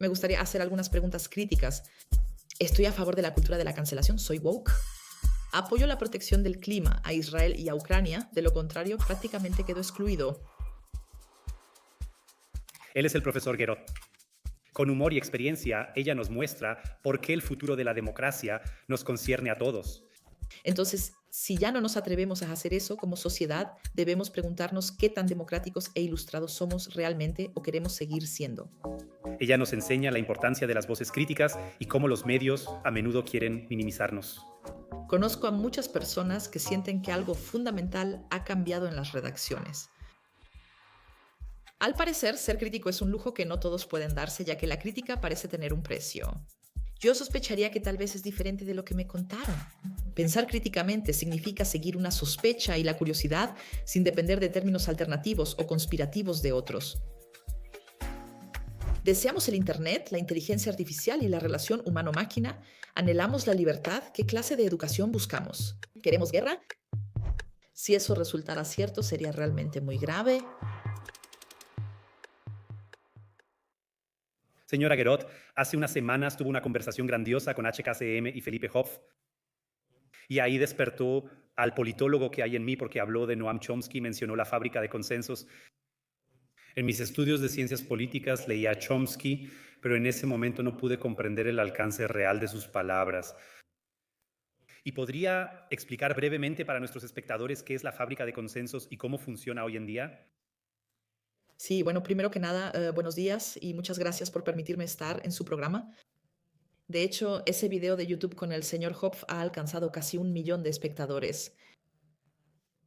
Me gustaría hacer algunas preguntas críticas. Estoy a favor de la cultura de la cancelación, soy woke. Apoyo la protección del clima a Israel y a Ucrania, de lo contrario prácticamente quedo excluido. Él es el profesor Guerot. Con humor y experiencia, ella nos muestra por qué el futuro de la democracia nos concierne a todos. Entonces, si ya no nos atrevemos a hacer eso como sociedad, debemos preguntarnos qué tan democráticos e ilustrados somos realmente o queremos seguir siendo. Ella nos enseña la importancia de las voces críticas y cómo los medios a menudo quieren minimizarnos. Conozco a muchas personas que sienten que algo fundamental ha cambiado en las redacciones. Al parecer, ser crítico es un lujo que no todos pueden darse, ya que la crítica parece tener un precio. Yo sospecharía que tal vez es diferente de lo que me contaron. Pensar críticamente significa seguir una sospecha y la curiosidad sin depender de términos alternativos o conspirativos de otros. ¿Deseamos el Internet, la inteligencia artificial y la relación humano-máquina? ¿Anhelamos la libertad? ¿Qué clase de educación buscamos? ¿Queremos guerra? Si eso resultara cierto, sería realmente muy grave. Señora Guerot, hace unas semanas tuvo una conversación grandiosa con HKCM y Felipe Hoff, y ahí despertó al politólogo que hay en mí porque habló de Noam Chomsky, mencionó la fábrica de consensos. En mis estudios de ciencias políticas leí a Chomsky, pero en ese momento no pude comprender el alcance real de sus palabras. ¿Y podría explicar brevemente para nuestros espectadores qué es la fábrica de consensos y cómo funciona hoy en día? Sí, bueno, primero que nada, buenos días y muchas gracias por permitirme estar en su programa. De hecho, ese video de YouTube con el señor Hopf ha alcanzado casi 1 millón de espectadores.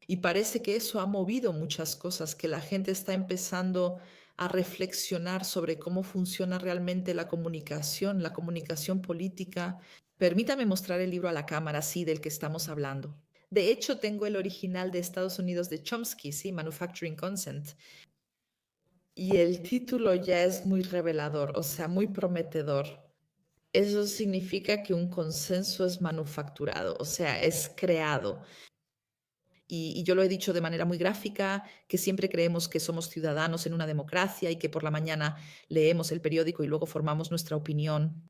Y parece que eso ha movido muchas cosas, que la gente está empezando a reflexionar sobre cómo funciona realmente la comunicación política. Permítame mostrar el libro a la cámara, sí, del que estamos hablando. De hecho, tengo el original de Estados Unidos de Chomsky, sí, Manufacturing Consent. Y el título ya es muy revelador, o sea, muy prometedor. Eso significa que un consenso es manufacturado, o sea, es creado. Y yo lo he dicho de manera muy gráfica, que siempre creemos que somos ciudadanos en una democracia y que por la mañana leemos el periódico y luego formamos nuestra opinión.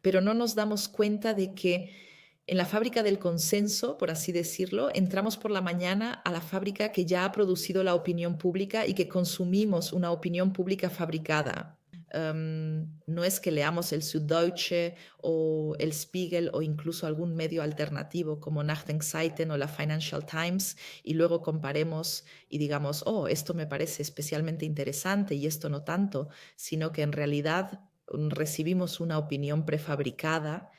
Pero no nos damos cuenta de que en la fábrica del consenso, por así decirlo, entramos por la mañana a la fábrica que ya ha producido la opinión pública y que consumimos una opinión pública fabricada. No es que leamos el Süddeutsche o el Spiegel o incluso algún medio alternativo como Nachrichtenseiten o la Financial Times y luego comparemos y digamos, oh, esto me parece especialmente interesante y esto no tanto, sino que en realidad recibimos una opinión prefabricada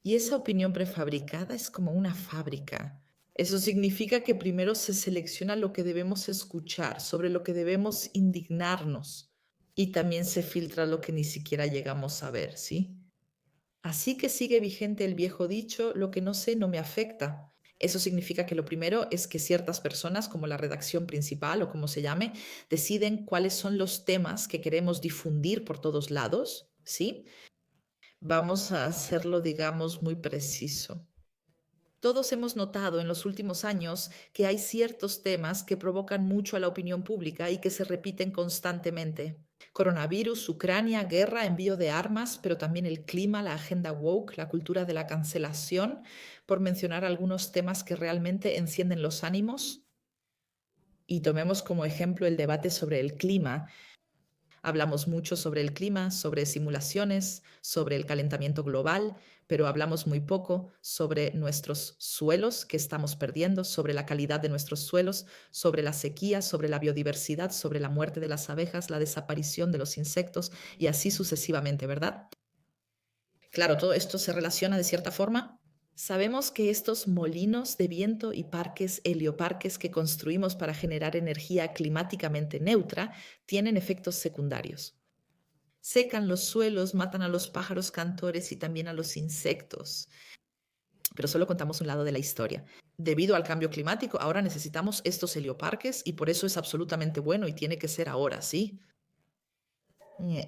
y esa opinión prefabricada es como una fábrica. Eso significa que primero se selecciona lo que debemos escuchar, sobre lo que debemos indignarnos y también se filtra lo que ni siquiera llegamos a ver, ¿sí? Así que sigue vigente el viejo dicho, lo que no sé no me afecta. Eso significa que lo primero es que ciertas personas, como la redacción principal o como se llame, deciden cuáles son los temas que queremos difundir por todos lados, ¿sí? Vamos a hacerlo, digamos, muy preciso. Todos hemos notado en los últimos años que hay ciertos temas que provocan mucho a la opinión pública y que se repiten constantemente. Coronavirus, Ucrania, guerra, envío de armas, pero también el clima, la agenda woke, la cultura de la cancelación, por mencionar algunos temas que realmente encienden los ánimos. Y tomemos como ejemplo el debate sobre el clima. Hablamos mucho sobre el clima, sobre simulaciones, sobre el calentamiento global, pero hablamos muy poco sobre nuestros suelos que estamos perdiendo, sobre la calidad de nuestros suelos, sobre la sequía, sobre la biodiversidad, sobre la muerte de las abejas, la desaparición de los insectos y así sucesivamente, ¿verdad? Claro, todo esto se relaciona de cierta forma. Sabemos que estos molinos de viento y parques helioparques que construimos para generar energía climáticamente neutra tienen efectos secundarios. Secan los suelos, matan a los pájaros cantores y también a los insectos. Pero solo contamos un lado de la historia. Debido al cambio climático, ahora necesitamos estos helioparques y por eso es absolutamente bueno y tiene que ser ahora, ¿sí?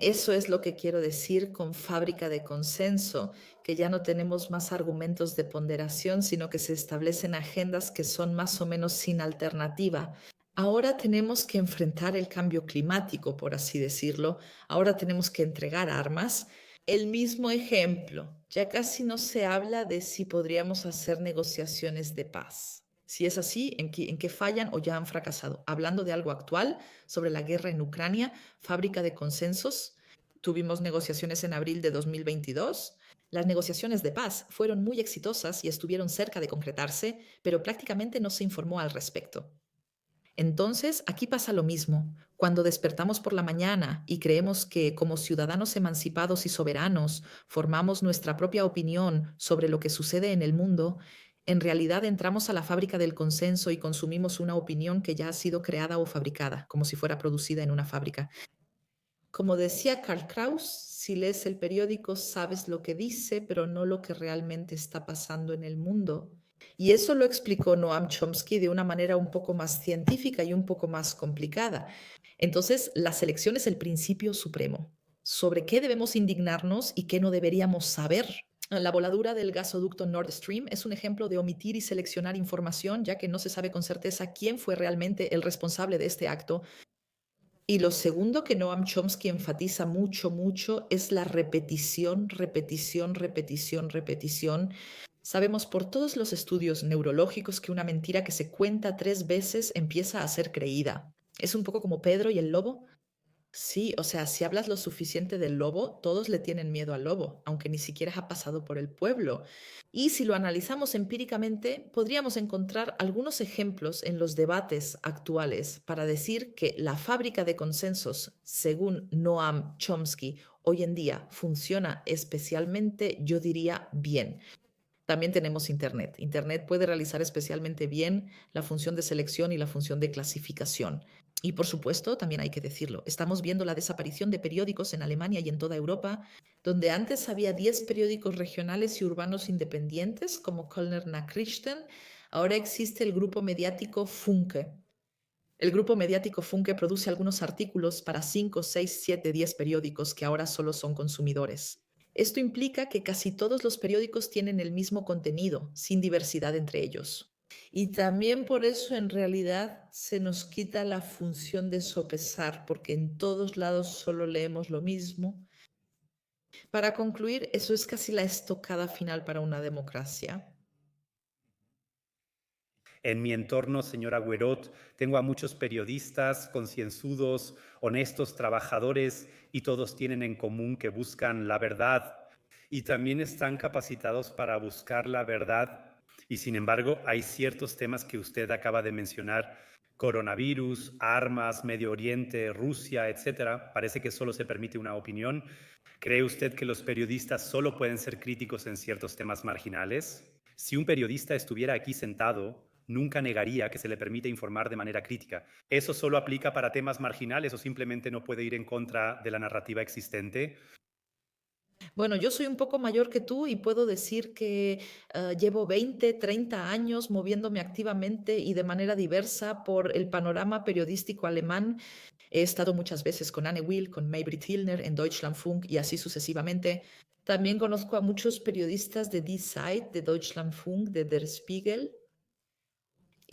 Eso es lo que quiero decir con fábrica de consenso, que ya no tenemos más argumentos de ponderación, sino que se establecen agendas que son más o menos sin alternativa. Ahora tenemos que enfrentar el cambio climático, por así decirlo. Ahora tenemos que entregar armas. El mismo ejemplo. Ya casi no se habla de si podríamos hacer negociaciones de paz. Si es así, en qué fallan o ya han fracasado? Hablando de algo actual, sobre la guerra en Ucrania, fábrica de consensos. Tuvimos negociaciones en abril de 2022. Las negociaciones de paz fueron muy exitosas y estuvieron cerca de concretarse, pero prácticamente no se informó al respecto. Entonces, aquí pasa lo mismo. Cuando despertamos por la mañana y creemos que como ciudadanos emancipados y soberanos formamos nuestra propia opinión sobre lo que sucede en el mundo, en realidad entramos a la fábrica del consenso y consumimos una opinión que ya ha sido creada o fabricada, como si fuera producida en una fábrica. Como decía Karl Kraus, si lees el periódico sabes lo que dice, pero no lo que realmente está pasando en el mundo. Y eso lo explicó Noam Chomsky de una manera un poco más científica y un poco más complicada. Entonces, la selección es el principio supremo. Sobre qué debemos indignarnos y qué no deberíamos saber. La voladura del gasoducto Nord Stream es un ejemplo de omitir y seleccionar información, ya que no se sabe con certeza quién fue realmente el responsable de este acto. Y lo segundo que Noam Chomsky enfatiza mucho, mucho es la repetición, repetición, repetición, repetición. Sabemos por todos los estudios neurológicos que una mentira que se cuenta 3 veces empieza a ser creída. Es un poco como Pedro y el lobo. Sí, o sea, si hablas lo suficiente del lobo, todos le tienen miedo al lobo, aunque ni siquiera ha pasado por el pueblo. Y si lo analizamos empíricamente, podríamos encontrar algunos ejemplos en los debates actuales para decir que la fábrica de consensos, según Noam Chomsky, hoy en día funciona especialmente, yo diría, bien. También tenemos Internet. Internet puede realizar especialmente bien la función de selección y la función de clasificación. Y por supuesto, también hay que decirlo, estamos viendo la desaparición de periódicos en Alemania y en toda Europa, donde antes había 10 periódicos regionales y urbanos independientes, como Kölner Nachrichten, ahora existe el grupo mediático Funke. El grupo mediático Funke produce algunos artículos para 5, 6, 7, 10 periódicos que ahora solo son consumidores. Esto implica que casi todos los periódicos tienen el mismo contenido, sin diversidad entre ellos. Y también por eso en realidad se nos quita la función de sopesar, porque en todos lados solo leemos lo mismo. Para concluir, eso es casi la estocada final para una democracia. En mi entorno, señora Guerot, tengo a muchos periodistas concienzudos, honestos, trabajadores, y todos tienen en común que buscan la verdad y también están capacitados para buscar la verdad. Y sin embargo, hay ciertos temas que usted acaba de mencionar: coronavirus, armas, Medio Oriente, Rusia, etcétera. Parece que solo se permite una opinión. ¿Cree usted que los periodistas solo pueden ser críticos en ciertos temas marginales? Si un periodista estuviera aquí sentado, nunca negaría que se le permite informar de manera crítica. ¿Eso solo aplica para temas marginales o simplemente no puede ir en contra de la narrativa existente? Bueno, yo soy un poco mayor que tú y puedo decir que llevo 20, 30 años moviéndome activamente y de manera diversa por el panorama periodístico alemán. He estado muchas veces con Anne Will, con Maybrit Illner en Deutschlandfunk y así sucesivamente. También conozco a muchos periodistas de Die Zeit, de Deutschlandfunk, de Der Spiegel.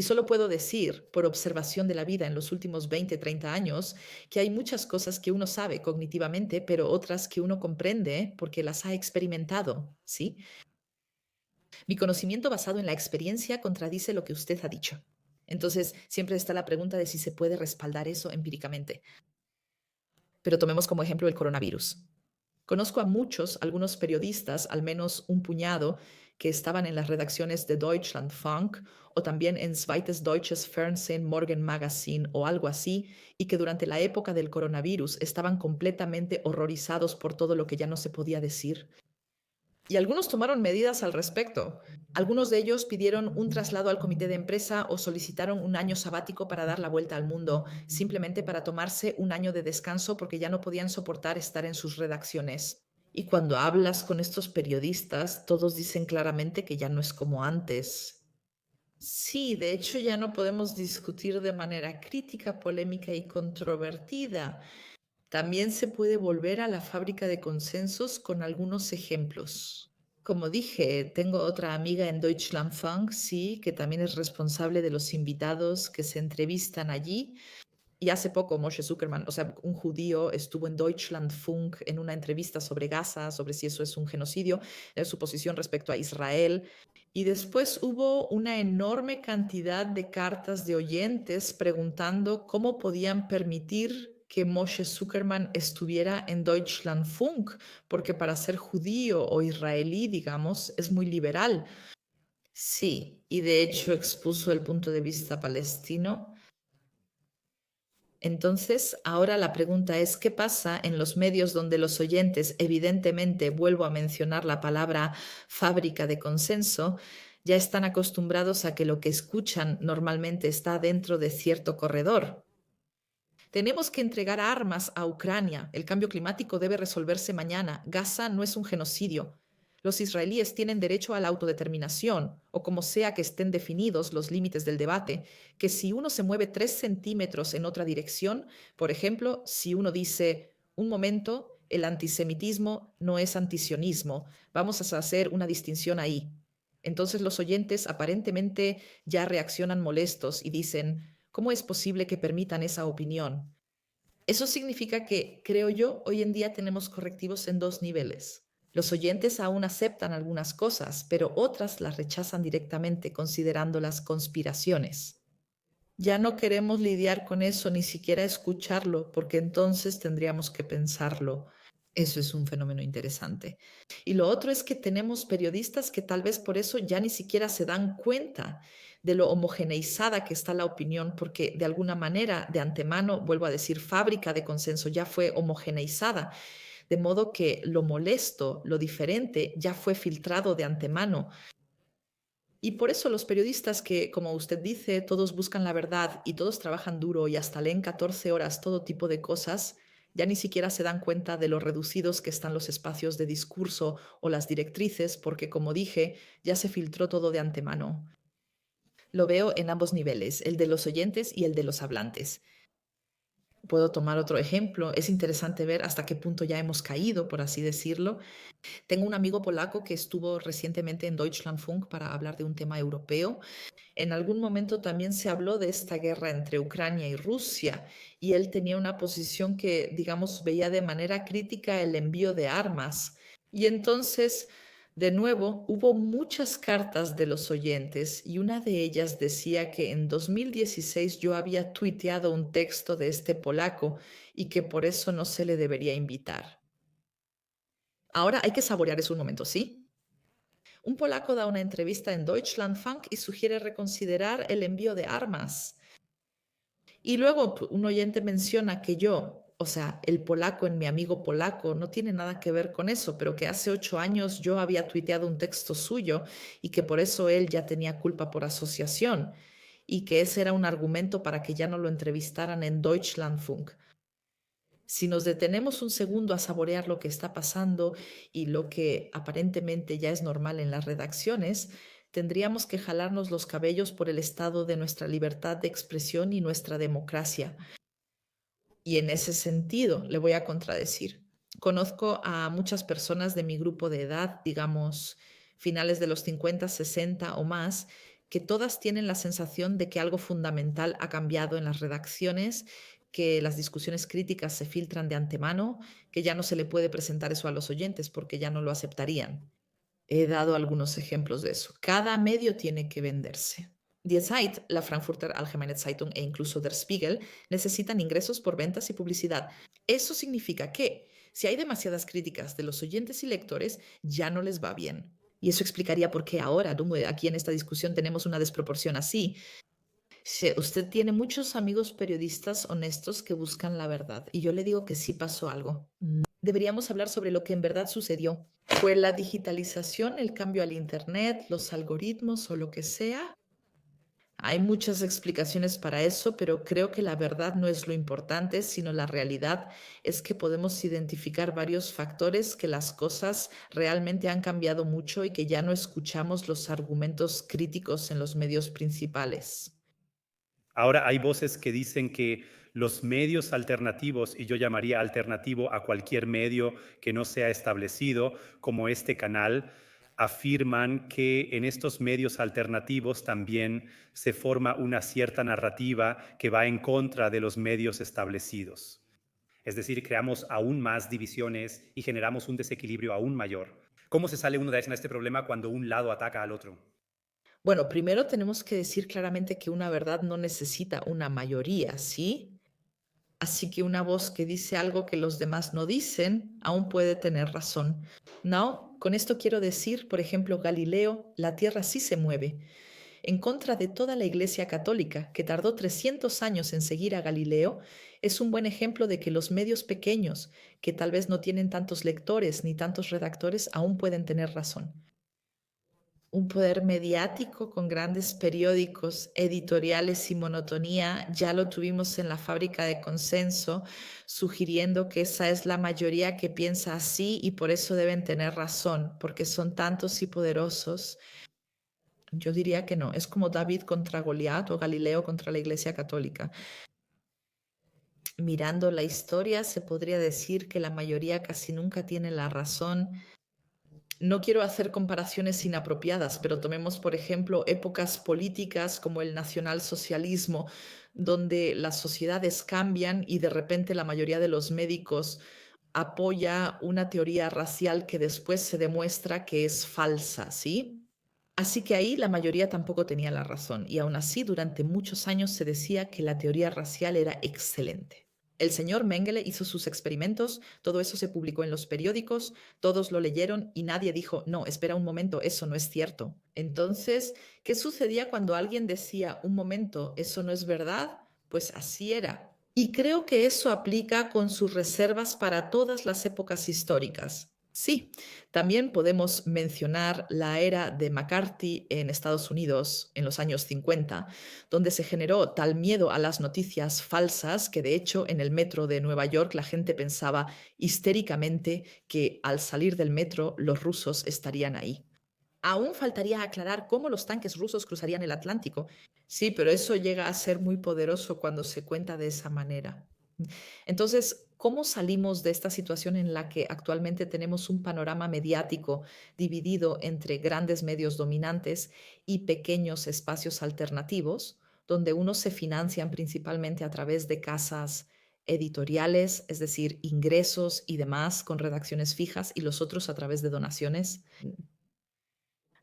Y solo puedo decir, por observación de la vida en los últimos 20, 30 años, que hay muchas cosas que uno sabe cognitivamente, pero otras que uno comprende porque las ha experimentado, ¿sí? Mi conocimiento basado en la experiencia contradice lo que usted ha dicho. Entonces, siempre está la pregunta de si se puede respaldar eso empíricamente. Pero tomemos como ejemplo el coronavirus. Conozco a muchos, algunos periodistas, al menos un puñado, que estaban en las redacciones de Deutschlandfunk o también en Zweites Deutsches Fernsehen, Morgen Magazine o algo así, y que durante la época del coronavirus estaban completamente horrorizados por todo lo que ya no se podía decir. Y algunos tomaron medidas al respecto. Algunos de ellos pidieron un traslado al comité de empresa o solicitaron un año sabático para dar la vuelta al mundo, simplemente para tomarse un año de descanso porque ya no podían soportar estar en sus redacciones. Y cuando hablas con estos periodistas, todos dicen claramente que ya no es como antes. Sí, de hecho ya no podemos discutir de manera crítica, polémica y controvertida. También se puede volver a la fábrica de consensos con algunos ejemplos. Como dije, tengo otra amiga en Deutschlandfunk, sí, que también es responsable de los invitados que se entrevistan allí. Y hace poco Moshe Zuckerman, o sea, un judío, estuvo en Deutschlandfunk en una entrevista sobre Gaza, sobre si eso es un genocidio, su posición respecto a Israel. Y después hubo una enorme cantidad de cartas de oyentes preguntando cómo podían permitir que Moshe Zuckerman estuviera en Deutschlandfunk, porque para ser judío o israelí, digamos, es muy liberal. Sí, y de hecho expuso el punto de vista palestino. Entonces, ahora la pregunta es, ¿qué pasa en los medios donde los oyentes, evidentemente, vuelvo a mencionar la palabra fábrica de consenso, ya están acostumbrados a que lo que escuchan normalmente está dentro de cierto corredor? Tenemos que entregar armas a Ucrania. El cambio climático debe resolverse mañana. Gaza no es un genocidio. Los israelíes tienen derecho a la autodeterminación, o como sea que estén definidos los límites del debate, que si uno se mueve 3 centímetros en otra dirección, por ejemplo, si uno dice, un momento, el antisemitismo no es antisionismo, vamos a hacer una distinción ahí. Entonces los oyentes aparentemente ya reaccionan molestos y dicen, ¿cómo es posible que permitan esa opinión? Eso significa que, creo yo, hoy en día tenemos correctivos en dos niveles. Los oyentes aún aceptan algunas cosas, pero otras las rechazan directamente, considerándolas conspiraciones. Ya no queremos lidiar con eso, ni siquiera escucharlo, porque entonces tendríamos que pensarlo. Eso es un fenómeno interesante. Y lo otro es que tenemos periodistas que tal vez por eso ya ni siquiera se dan cuenta de lo homogeneizada que está la opinión, porque de alguna manera, de antemano, vuelvo a decir, fábrica de consenso ya fue homogeneizada, de modo que lo molesto, lo diferente, ya fue filtrado de antemano. Y por eso los periodistas que, como usted dice, todos buscan la verdad y todos trabajan duro y hasta leen 14 horas todo tipo de cosas, ya ni siquiera se dan cuenta de lo reducidos que están los espacios de discurso o las directrices, porque, como dije, ya se filtró todo de antemano. Lo veo en ambos niveles, el de los oyentes y el de los hablantes. Puedo tomar otro ejemplo. Es interesante ver hasta qué punto ya hemos caído, por así decirlo. Tengo un amigo polaco que estuvo recientemente en Deutschlandfunk para hablar de un tema europeo. En algún momento también se habló de esta guerra entre Ucrania y Rusia y él tenía una posición que, digamos, veía de manera crítica el envío de armas. Y entonces, de nuevo, hubo muchas cartas de los oyentes y una de ellas decía que en 2016 yo había tuiteado un texto de este polaco y que por eso no se le debería invitar. Ahora hay que saborear eso un momento, ¿sí? Un polaco da una entrevista en Deutschlandfunk y sugiere reconsiderar el envío de armas. Y luego un oyente menciona que yo, o sea, el polaco en mi amigo polaco, no tiene nada que ver con eso, pero que hace 8 años yo había tuiteado un texto suyo y que por eso él ya tenía culpa por asociación y que ese era un argumento para que ya no lo entrevistaran en Deutschlandfunk. Si nos detenemos un segundo a saborear lo que está pasando y lo que aparentemente ya es normal en las redacciones, tendríamos que jalarnos los cabellos por el estado de nuestra libertad de expresión y nuestra democracia. Y en ese sentido, le voy a contradecir. Conozco a muchas personas de mi grupo de edad, digamos, finales de los 50, 60 o más, que todas tienen la sensación de que algo fundamental ha cambiado en las redacciones, que las discusiones críticas se filtran de antemano, que ya no se le puede presentar eso a los oyentes porque ya no lo aceptarían. He dado algunos ejemplos de eso. Cada medio tiene que venderse. Die Zeit, la Frankfurter Allgemeine Zeitung e incluso Der Spiegel necesitan ingresos por ventas y publicidad. Eso significa que si hay demasiadas críticas de los oyentes y lectores, ya no les va bien. Y eso explicaría por qué ahora, aquí en esta discusión, tenemos una desproporción así. Usted tiene muchos amigos periodistas honestos que buscan la verdad y yo le digo que sí pasó algo. Deberíamos hablar sobre lo que en verdad sucedió. ¿Fue la digitalización, el cambio al Internet, los algoritmos o lo que sea? Hay muchas explicaciones para eso, pero creo que la verdad no es lo importante, sino la realidad es que podemos identificar varios factores que las cosas realmente han cambiado mucho y que ya no escuchamos los argumentos críticos en los medios principales. Ahora hay voces que dicen que los medios alternativos, y yo llamaría alternativo a cualquier medio que no sea establecido, como este canal, afirman que en estos medios alternativos también se forma una cierta narrativa que va en contra de los medios establecidos. Es decir, creamos aún más divisiones y generamos un desequilibrio aún mayor. ¿Cómo se sale uno de este problema cuando un lado ataca al otro? Bueno, primero tenemos que decir claramente que una verdad no necesita una mayoría, ¿sí? Así que una voz que dice algo que los demás no dicen aún puede tener razón. No, con esto quiero decir, por ejemplo, Galileo, la Tierra sí se mueve. En contra de toda la Iglesia Católica, que tardó 300 años en seguir a Galileo, es un buen ejemplo de que los medios pequeños, que tal vez no tienen tantos lectores ni tantos redactores, aún pueden tener razón. Un poder mediático con grandes periódicos, editoriales y monotonía, ya lo tuvimos en la fábrica de consenso, sugiriendo que esa es la mayoría que piensa así y por eso deben tener razón, porque son tantos y poderosos. Yo diría que no, es como David contra Goliat o Galileo contra la Iglesia Católica. Mirando la historia, se podría decir que la mayoría casi nunca tiene la razón. No quiero hacer comparaciones inapropiadas, pero tomemos, por ejemplo, épocas políticas como el nacionalsocialismo, donde las sociedades cambian y de repente la mayoría de los médicos apoya una teoría racial que después se demuestra que es falsa, ¿sí? Así que ahí la mayoría tampoco tenía la razón y aún así durante muchos años se decía que la teoría racial era excelente. El señor Mengele hizo sus experimentos, todo eso se publicó en los periódicos, todos lo leyeron y nadie dijo, no, espera un momento, eso no es cierto. Entonces, ¿qué sucedía cuando alguien decía, un momento, eso no es verdad? Pues así era. Y creo que eso aplica con sus reservas para todas las épocas históricas. Sí, también podemos mencionar la era de McCarthy en Estados Unidos en los años 50, donde se generó tal miedo a las noticias falsas que de hecho en el metro de Nueva York la gente pensaba histéricamente que al salir del metro los rusos estarían ahí. Aún faltaría aclarar cómo los tanques rusos cruzarían el Atlántico. Sí, pero eso llega a ser muy poderoso cuando se cuenta de esa manera. Entonces, ¿cómo salimos de esta situación en la que actualmente tenemos un panorama mediático dividido entre grandes medios dominantes y pequeños espacios alternativos, donde unos se financian principalmente a través de casas editoriales, es decir, ingresos y demás con redacciones fijas, y los otros a través de donaciones?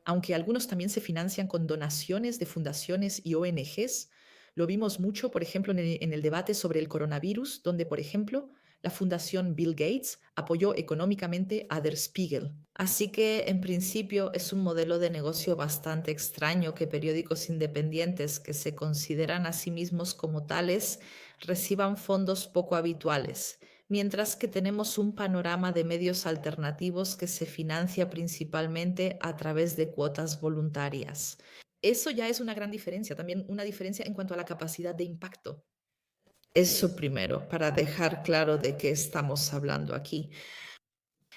Aunque algunos también se financian con donaciones de fundaciones y ONGs. Lo vimos mucho, por ejemplo, en el debate sobre el coronavirus, donde, por ejemplo, la Fundación Bill Gates apoyó económicamente a Der Spiegel. Así que, en principio, es un modelo de negocio bastante extraño que periódicos independientes que se consideran a sí mismos como tales reciban fondos poco habituales, mientras que tenemos un panorama de medios alternativos que se financia principalmente a través de cuotas voluntarias. Eso ya es una gran diferencia, también una diferencia en cuanto a la capacidad de impacto. Eso primero, para dejar claro de qué estamos hablando aquí.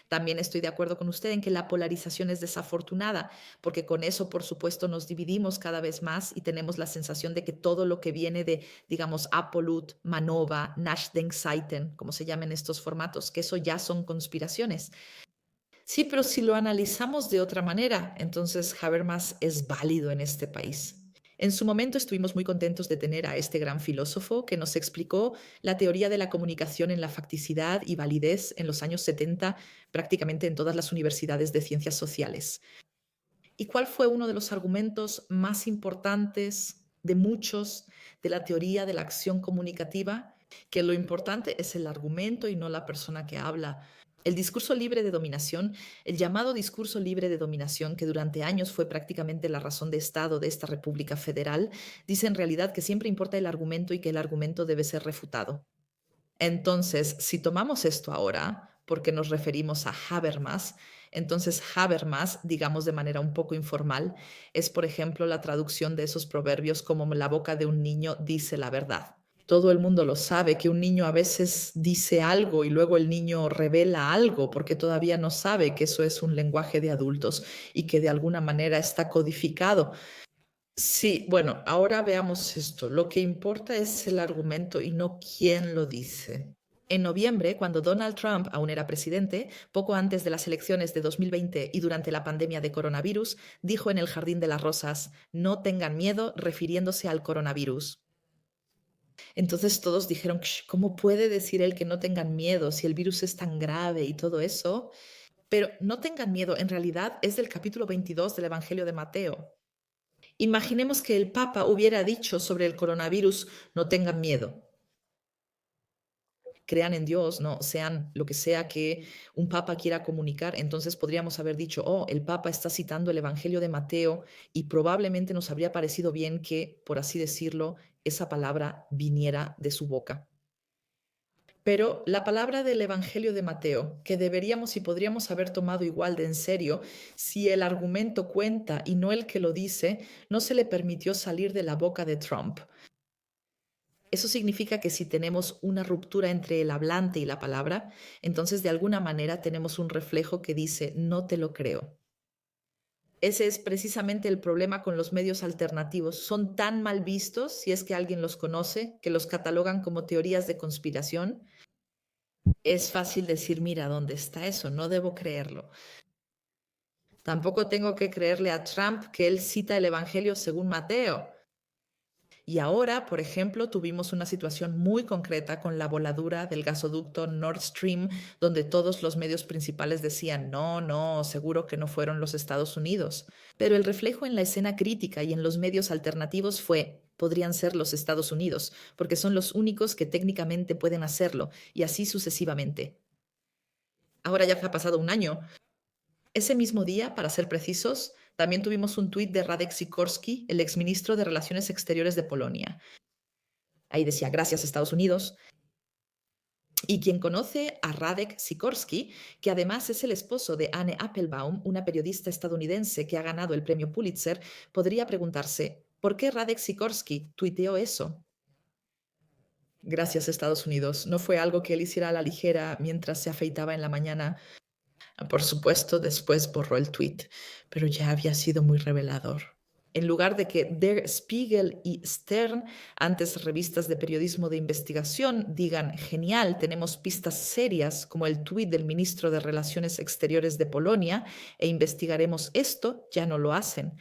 También estoy de acuerdo con usted en que la polarización es desafortunada, porque con eso, por supuesto, nos dividimos cada vez más y tenemos la sensación de que todo lo que viene de, digamos, Apolut, Manova, Nachdenkseiten, como se llaman estos formatos, que eso ya son conspiraciones. Sí, pero si lo analizamos de otra manera, entonces Habermas es válido en este país. En su momento estuvimos muy contentos de tener a este gran filósofo que nos explicó la teoría de la comunicación en la facticidad y validez en los años 70 prácticamente en todas las universidades de ciencias sociales. ¿Y cuál fue uno de los argumentos más importantes de muchos de la teoría de la acción comunicativa? Que lo importante es el argumento y no la persona que habla. El discurso libre de dominación, el llamado discurso libre de dominación, que durante años fue prácticamente la razón de Estado de esta República Federal, dice en realidad que siempre importa el argumento y que el argumento debe ser refutado. Entonces, si tomamos esto ahora, porque nos referimos a Habermas, entonces Habermas, digamos de manera un poco informal, es por ejemplo la traducción de esos proverbios como la boca de un niño dice la verdad. Todo el mundo lo sabe, que un niño a veces dice algo y luego el niño revela algo porque todavía no sabe que eso es un lenguaje de adultos y que de alguna manera está codificado. Sí, bueno, ahora veamos esto. Lo que importa es el argumento y no quién lo dice. En noviembre, cuando Donald Trump aún era presidente, poco antes de las elecciones de 2020 y durante la pandemia de coronavirus, dijo en el Jardín de las Rosas, no tengan miedo, refiriéndose al coronavirus. Entonces todos dijeron, ¿cómo puede decir él que no tengan miedo si el virus es tan grave y todo eso? Pero no tengan miedo, en realidad es del capítulo 22 del Evangelio de Mateo. Imaginemos que el Papa hubiera dicho sobre el coronavirus, no tengan miedo. Crean en Dios, no sean lo que sea que un papa quiera comunicar, entonces podríamos haber dicho, oh, el papa está citando el Evangelio de Mateo y probablemente nos habría parecido bien que, por así decirlo, esa palabra viniera de su boca. Pero la palabra del Evangelio de Mateo, que deberíamos y podríamos haber tomado igual de en serio, si el argumento cuenta y no el que lo dice, no se le permitió salir de la boca de Trump. Eso significa que si tenemos una ruptura entre el hablante y la palabra, entonces de alguna manera tenemos un reflejo que dice, no te lo creo. Ese es precisamente el problema con los medios alternativos. Son tan mal vistos, si es que alguien los conoce, que los catalogan como teorías de conspiración. Es fácil decir, mira, ¿dónde está eso? No debo creerlo. Tampoco tengo que creerle a Trump que él cita el Evangelio según Mateo. Y ahora, por ejemplo, tuvimos una situación muy concreta con la voladura del gasoducto Nord Stream, donde todos los medios principales decían, no, no, seguro que no fueron los Estados Unidos. Pero el reflejo en la escena crítica y en los medios alternativos fue, podrían ser los Estados Unidos, porque son los únicos que técnicamente pueden hacerlo, y así sucesivamente. Ahora ya ha pasado un año. Ese mismo día, para ser precisos, también tuvimos un tuit de Radek Sikorski, el exministro de Relaciones Exteriores de Polonia. Ahí decía, gracias Estados Unidos. Y quien conoce a Radek Sikorski, que además es el esposo de Anne Applebaum, una periodista estadounidense que ha ganado el premio Pulitzer, podría preguntarse, ¿por qué Radek Sikorski tuiteó eso? Gracias Estados Unidos. No fue algo que él hiciera a la ligera mientras se afeitaba en la mañana. Por supuesto, después borró el tweet, pero ya había sido muy revelador. En lugar de que Der Spiegel y Stern, antes revistas de periodismo de investigación, digan, genial, tenemos pistas serias como el tuit del ministro de Relaciones Exteriores de Polonia e investigaremos esto, ya no lo hacen.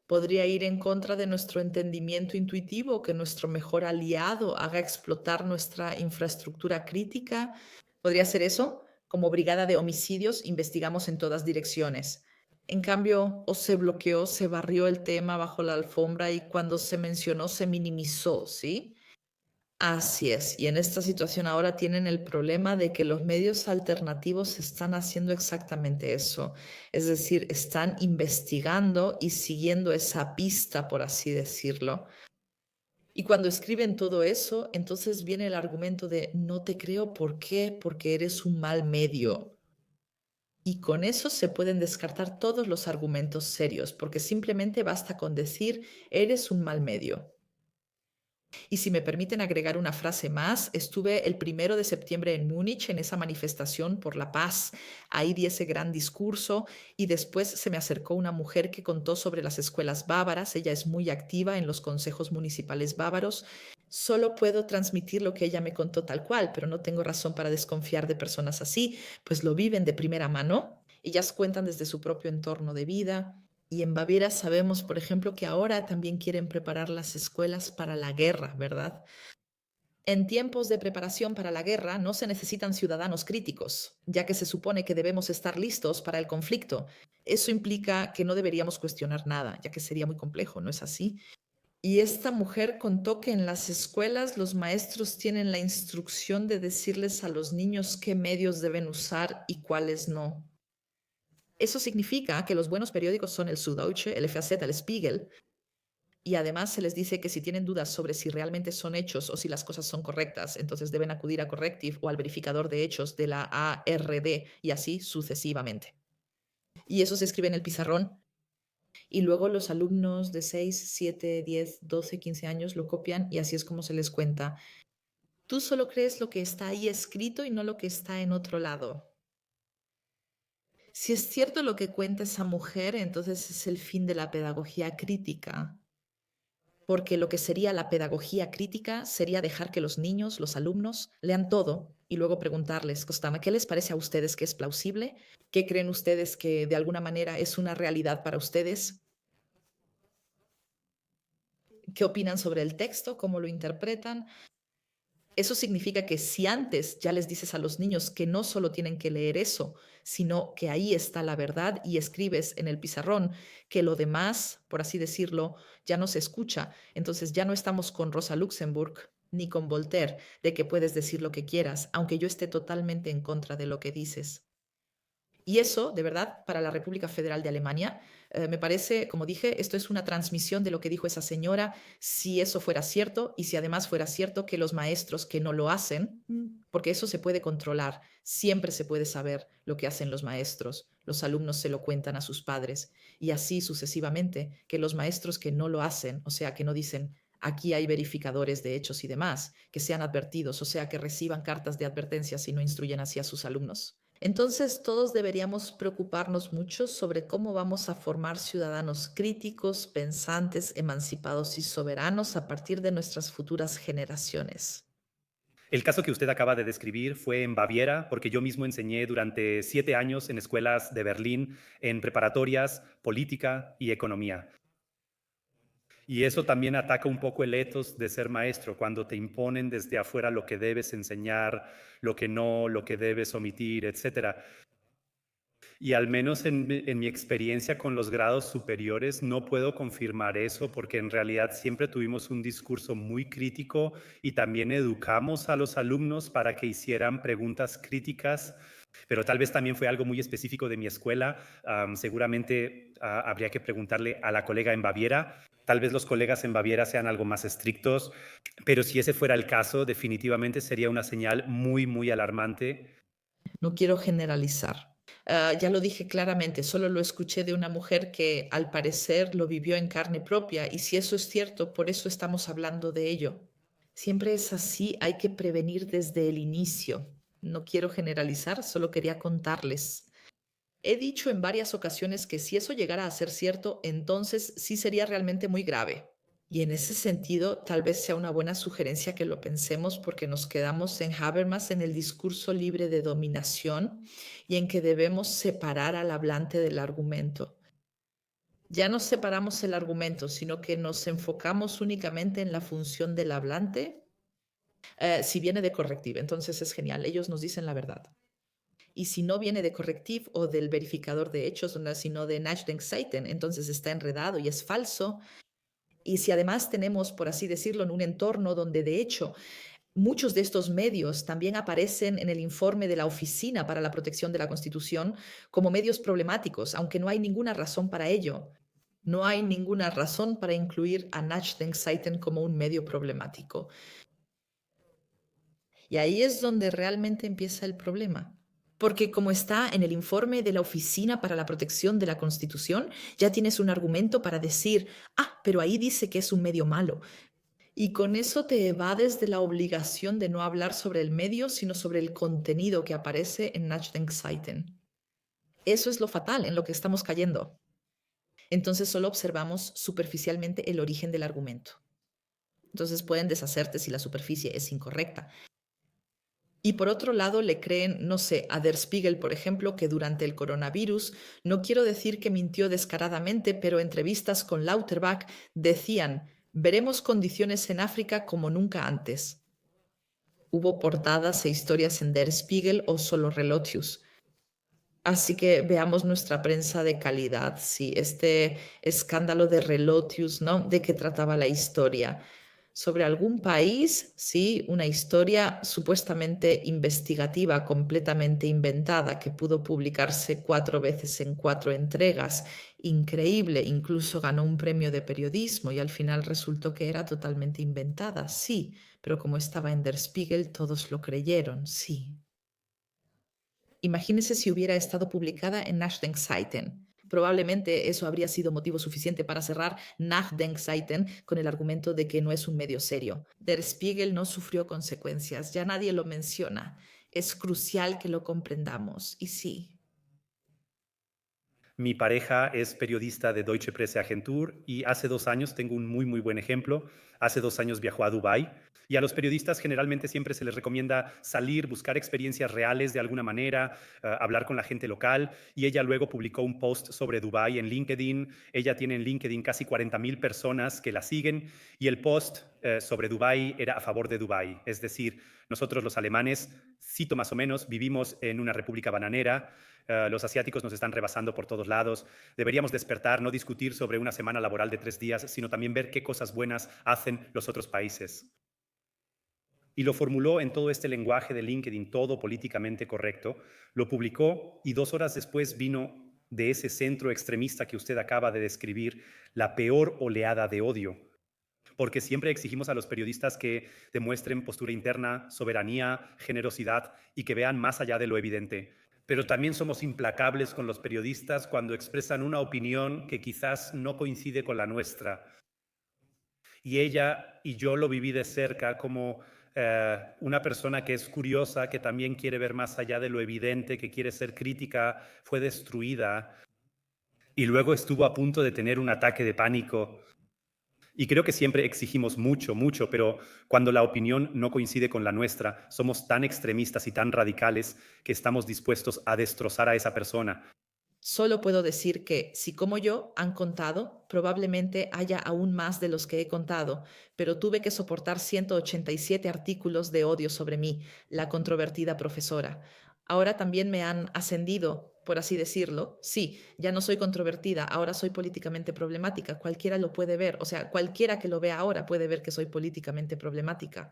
Podría ir en contra de nuestro entendimiento intuitivo, que nuestro mejor aliado haga explotar nuestra infraestructura crítica. ¿Podría ser eso? Como brigada de homicidios, investigamos en todas direcciones. En cambio, o se bloqueó, se barrió el tema bajo la alfombra y cuando se mencionó se minimizó, ¿sí? Así es, y en esta situación ahora tienen el problema de que los medios alternativos están haciendo exactamente eso, es decir, están investigando y siguiendo esa pista, por así decirlo. Y cuando escriben todo eso, entonces viene el argumento de no te creo, ¿por qué? Porque eres un mal medio. Y con eso se pueden descartar todos los argumentos serios, porque simplemente basta con decir eres un mal medio. Y si me permiten agregar una frase más, estuve el 1 de septiembre en Múnich en esa manifestación por la paz. Ahí di ese gran discurso y después se me acercó una mujer que contó sobre las escuelas bávaras. Ella es muy activa en los consejos municipales bávaros. Solo puedo transmitir lo que ella me contó tal cual, pero no tengo razón para desconfiar de personas así, pues lo viven de primera mano. Ellas cuentan desde su propio entorno de vida, y en Baviera sabemos, por ejemplo, que ahora también quieren preparar las escuelas para la guerra, ¿verdad? En tiempos de preparación para la guerra no se necesitan ciudadanos críticos, ya que se supone que debemos estar listos para el conflicto. Eso implica que no deberíamos cuestionar nada, ya que sería muy complejo, ¿no es así? Y esta mujer contó que en las escuelas los maestros tienen la instrucción de decirles a los niños qué medios deben usar y cuáles no. Eso significa que los buenos periódicos son el Süddeutsche, el FAZ, el Spiegel, y además se les dice que si tienen dudas sobre si realmente son hechos o si las cosas son correctas, entonces deben acudir a Correctiv o al verificador de hechos de la ARD y así sucesivamente. Y eso se escribe en el pizarrón y luego los alumnos de 6, 7, 10, 12, 15 años lo copian y así es como se les cuenta. Tú solo crees lo que está ahí escrito y no lo que está en otro lado. Si es cierto lo que cuenta esa mujer, entonces es el fin de la pedagogía crítica. porque lo que sería la pedagogía crítica sería dejar que los niños, los alumnos, lean todo y luego preguntarles, Costama, ¿qué les parece a ustedes que es plausible? ¿Qué creen ustedes que de alguna manera es una realidad para ustedes? ¿Qué opinan sobre el texto? ¿Cómo lo interpretan? Eso significa que si antes ya les dices a los niños que no solo tienen que leer eso, sino que ahí está la verdad y escribes en el pizarrón que lo demás, por así decirlo, ya no se escucha, entonces ya no estamos con Rosa Luxemburg ni con Voltaire, de que puedes decir lo que quieras, aunque yo esté totalmente en contra de lo que dices. Y eso, de verdad, para la República Federal de Alemania, me parece, como dije, esto es una transmisión de lo que dijo esa señora, si eso fuera cierto y si además fuera cierto que los maestros que no lo hacen, porque eso se puede controlar, siempre se puede saber lo que hacen los maestros, los alumnos se lo cuentan a sus padres y así sucesivamente, que los maestros que no lo hacen, o sea, que no dicen, aquí hay verificadores de hechos y demás, que sean advertidos, o sea, que reciban cartas de advertencia si no instruyen así a sus alumnos. Entonces, todos deberíamos preocuparnos mucho sobre cómo vamos a formar ciudadanos críticos, pensantes, emancipados y soberanos a partir de nuestras futuras generaciones. El caso que usted acaba de describir fue en Baviera, porque yo mismo enseñé durante 7 años en escuelas de Berlín, en preparatorias, política y economía. Y eso también ataca un poco el ethos de ser maestro, cuando te imponen desde afuera lo que debes enseñar, lo que no, lo que debes omitir, etcétera. Y al menos en mi experiencia con los grados superiores no puedo confirmar eso porque en realidad siempre tuvimos un discurso muy crítico y también educamos a los alumnos para que hicieran preguntas críticas, pero tal vez también fue algo muy específico de mi escuela. Seguramente habría que preguntarle a la colega en Baviera. Tal vez los colegas en Baviera sean algo más estrictos, pero si ese fuera el caso, definitivamente sería una señal muy, muy alarmante. No quiero generalizar. Ya lo dije claramente, solo lo escuché de una mujer que al parecer lo vivió en carne propia y si eso es cierto, por eso estamos hablando de ello. Siempre es así, hay que prevenir desde el inicio. No quiero generalizar, solo quería contarles. He dicho en varias ocasiones que si eso llegara a ser cierto, entonces sí sería realmente muy grave. Y en ese sentido, tal vez sea una buena sugerencia que lo pensemos porque nos quedamos en Habermas en el discurso libre de dominación y en que debemos separar al hablante del argumento. Ya no separamos el argumento, sino que nos enfocamos únicamente en la función del hablante, si viene de corrective. Entonces es genial, ellos nos dicen la verdad. Y si no viene de corrective o del verificador de hechos, sino de Nachdenkseiten, entonces está enredado y es falso. Y si además tenemos, por así decirlo, en un entorno donde de hecho muchos de estos medios también aparecen en el informe de la Oficina para la Protección de la Constitución como medios problemáticos, aunque no hay ninguna razón para ello. No hay ninguna razón para incluir a Nachdenkseiten como un medio problemático. Y ahí es donde realmente empieza el problema. Porque como está en el informe de la Oficina para la Protección de la Constitución, ya tienes un argumento para decir, pero ahí dice que es un medio malo. Y con eso te evades de la obligación de no hablar sobre el medio, sino sobre el contenido que aparece en Nachdenkseiten. Eso es lo fatal en lo que estamos cayendo. Entonces solo observamos superficialmente el origen del argumento. Entonces pueden deshacerte si la superficie es incorrecta. Y por otro lado, le creen, no sé, a Der Spiegel, por ejemplo, que durante el coronavirus, no quiero decir que mintió descaradamente, pero entrevistas con Lauterbach decían, veremos condiciones en África como nunca antes. Hubo portadas e historias en Der Spiegel o solo Relotius. Así que veamos nuestra prensa de calidad, sí, este escándalo de Relotius, ¿no? ¿De qué trataba la historia? Sobre algún país, sí, una historia supuestamente investigativa, completamente inventada, que pudo publicarse 4 veces en 4 entregas. Increíble, incluso ganó un premio de periodismo y al final resultó que era totalmente inventada, sí, pero como estaba en Der Spiegel, todos lo creyeron, sí. Imagínese si hubiera estado publicada en Nachdenkseiten. Probablemente eso habría sido motivo suficiente para cerrar Nachdenkseiten con el argumento de que no es un medio serio. Der Spiegel no sufrió consecuencias, ya nadie lo menciona. Es crucial que lo comprendamos. Y sí, Mi pareja es periodista de Deutsche Presseagentur y hace 2 años tengo un muy, muy buen ejemplo. Hace 2 años viajó a Dubái y a los periodistas generalmente siempre se les recomienda salir, buscar experiencias reales de alguna manera, hablar con la gente local. Y ella luego publicó un post sobre Dubái en LinkedIn. Ella tiene en LinkedIn casi 40.000 personas que la siguen y el post sobre Dubái era a favor de Dubái. Es decir, nosotros los alemanes, cito más o menos, vivimos en una república bananera. Los asiáticos nos están rebasando por todos lados. Deberíamos despertar, no discutir sobre una semana laboral de 3 días, sino también ver qué cosas buenas hacen los otros países. Y lo formuló en todo este lenguaje de LinkedIn, todo políticamente correcto. Lo publicó y 2 horas después vino de ese centro extremista que usted acaba de describir la peor oleada de odio, porque siempre exigimos a los periodistas que demuestren postura interna, soberanía, generosidad y que vean más allá de lo evidente. Pero también somos implacables con los periodistas cuando expresan una opinión que quizás no coincide con la nuestra. Y ella y yo lo viví de cerca como una persona que es curiosa, que también quiere ver más allá de lo evidente, que quiere ser crítica, fue destruida y luego estuvo a punto de tener un ataque de pánico. Y creo que siempre exigimos mucho, mucho, pero cuando la opinión no coincide con la nuestra, somos tan extremistas y tan radicales que estamos dispuestos a destrozar a esa persona. Solo puedo decir que, si como yo han contado, probablemente haya aún más de los que he contado, pero tuve que soportar 187 artículos de odio sobre mí, la controvertida profesora. Ahora también me han ascendido, por así decirlo. Sí, ya no soy controvertida, ahora soy políticamente problemática. Cualquiera lo puede ver, o sea, cualquiera que lo vea ahora puede ver que soy políticamente problemática.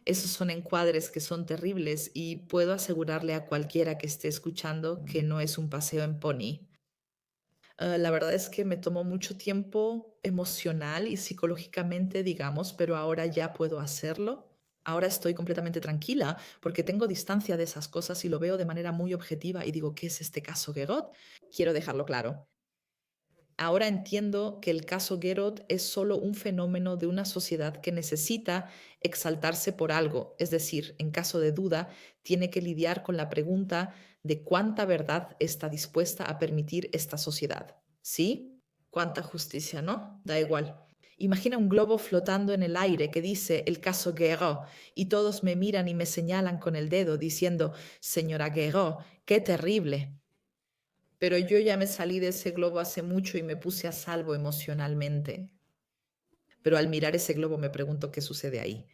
Esos son encuadres que son terribles y puedo asegurarle a cualquiera que esté escuchando que no es un paseo en pony. La verdad es que me tomó mucho tiempo emocional y psicológicamente, digamos, pero ahora ya puedo hacerlo. Ahora estoy completamente tranquila porque tengo distancia de esas cosas y lo veo de manera muy objetiva y digo, ¿qué es este caso Gerot? Quiero dejarlo claro. Ahora entiendo que el caso Gerot es solo un fenómeno de una sociedad que necesita exaltarse por algo, es decir, en caso de duda, tiene que lidiar con la pregunta de cuánta verdad está dispuesta a permitir esta sociedad. ¿Sí? ¿Cuánta justicia, no? Da igual. Imagina un globo flotando en el aire que dice el caso Gerot y todos me miran y me señalan con el dedo diciendo, señora Gerot, qué terrible. Pero yo ya me salí de ese globo hace mucho y me puse a salvo emocionalmente. Pero al mirar ese globo me pregunto qué sucede ahí.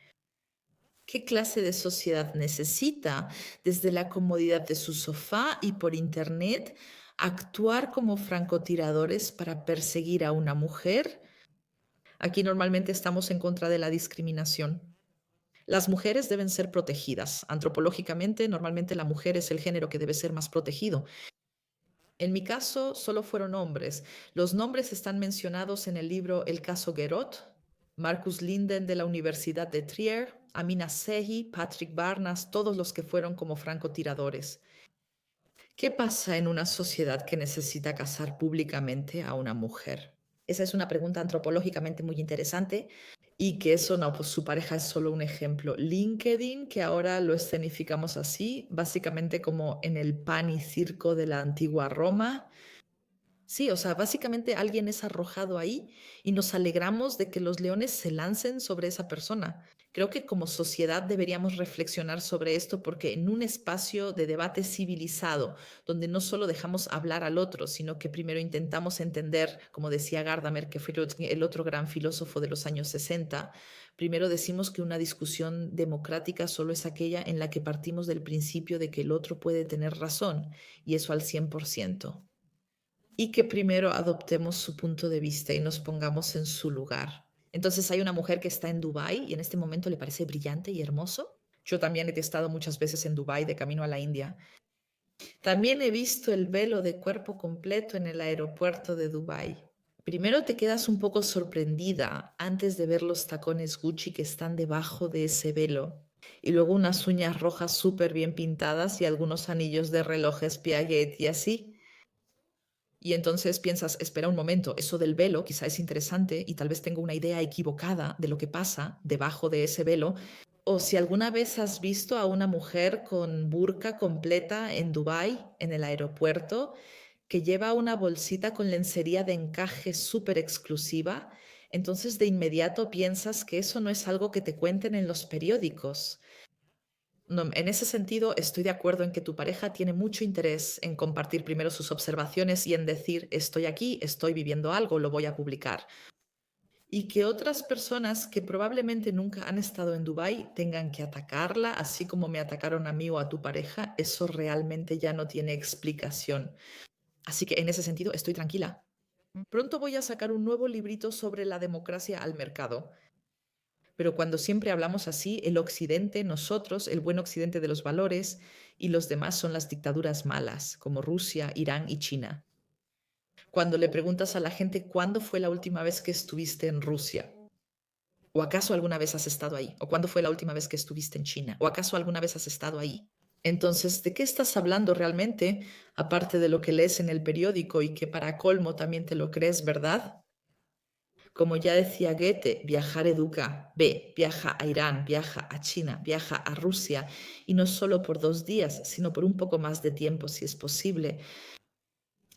¿Qué clase de sociedad necesita, desde la comodidad de su sofá y por internet, actuar como francotiradores para perseguir a una mujer? Aquí normalmente estamos en contra de la discriminación. Las mujeres deben ser protegidas. Antropológicamente, normalmente la mujer es el género que debe ser más protegido. En mi caso, solo fueron hombres. Los nombres están mencionados en el libro El caso Gerot, Marcus Linden de la Universidad de Trier, Amina Sehi, Patrick Barnas, todos los que fueron como francotiradores. ¿Qué pasa en una sociedad que necesita casar públicamente a una mujer? Esa es una pregunta antropológicamente muy interesante y que eso no, pues su pareja es solo un ejemplo. LinkedIn, que ahora lo escenificamos así, básicamente como en el pan y circo de la antigua Roma. Sí, o sea, básicamente alguien es arrojado ahí y nos alegramos de que los leones se lancen sobre esa persona. Creo que como sociedad deberíamos reflexionar sobre esto porque en un espacio de debate civilizado, donde no solo dejamos hablar al otro, sino que primero intentamos entender, como decía Gadamer, que fue el otro gran filósofo de los años 60, primero decimos que una discusión democrática solo es aquella en la que partimos del principio de que el otro puede tener razón, y eso al 100%, y que primero adoptemos su punto de vista y nos pongamos en su lugar. Entonces hay una mujer que está en Dubái y en este momento le parece brillante y hermoso. Yo también he estado muchas veces en Dubái de camino a la India. También he visto el velo de cuerpo completo en el aeropuerto de Dubái. Primero te quedas un poco sorprendida antes de ver los tacones Gucci que están debajo de ese velo. Y luego unas uñas rojas súper bien pintadas y algunos anillos de relojes Piaget y así. Y entonces piensas, espera un momento, eso del velo quizá es interesante y tal vez tengo una idea equivocada de lo que pasa debajo de ese velo. O si alguna vez has visto a una mujer con burka completa en Dubái, en el aeropuerto, que lleva una bolsita con lencería de encaje súper exclusiva, entonces de inmediato piensas que eso no es algo que te cuenten en los periódicos. No, en ese sentido, estoy de acuerdo en que tu pareja tiene mucho interés en compartir primero sus observaciones y en decir, estoy aquí, estoy viviendo algo, lo voy a publicar. Y que otras personas que probablemente nunca han estado en Dubái tengan que atacarla, así como me atacaron a mí o a tu pareja, eso realmente ya no tiene explicación. Así que en ese sentido estoy tranquila. Pronto voy a sacar un nuevo librito sobre la democracia al mercado. Pero cuando siempre hablamos así, el occidente, nosotros, el buen occidente de los valores, y los demás son las dictaduras malas, como Rusia, Irán y China. Cuando le preguntas a la gente cuándo fue la última vez que estuviste en Rusia, o acaso alguna vez has estado ahí, o cuándo fue la última vez que estuviste en China, o acaso alguna vez has estado ahí. Entonces, ¿de qué estás hablando realmente, aparte de lo que lees en el periódico y que para colmo también te lo crees, verdad? Como ya decía Goethe, viajar educa. Ve, viaja a Irán, viaja a China, viaja a Rusia, y no solo por 2 días, sino por un poco más de tiempo, si es posible.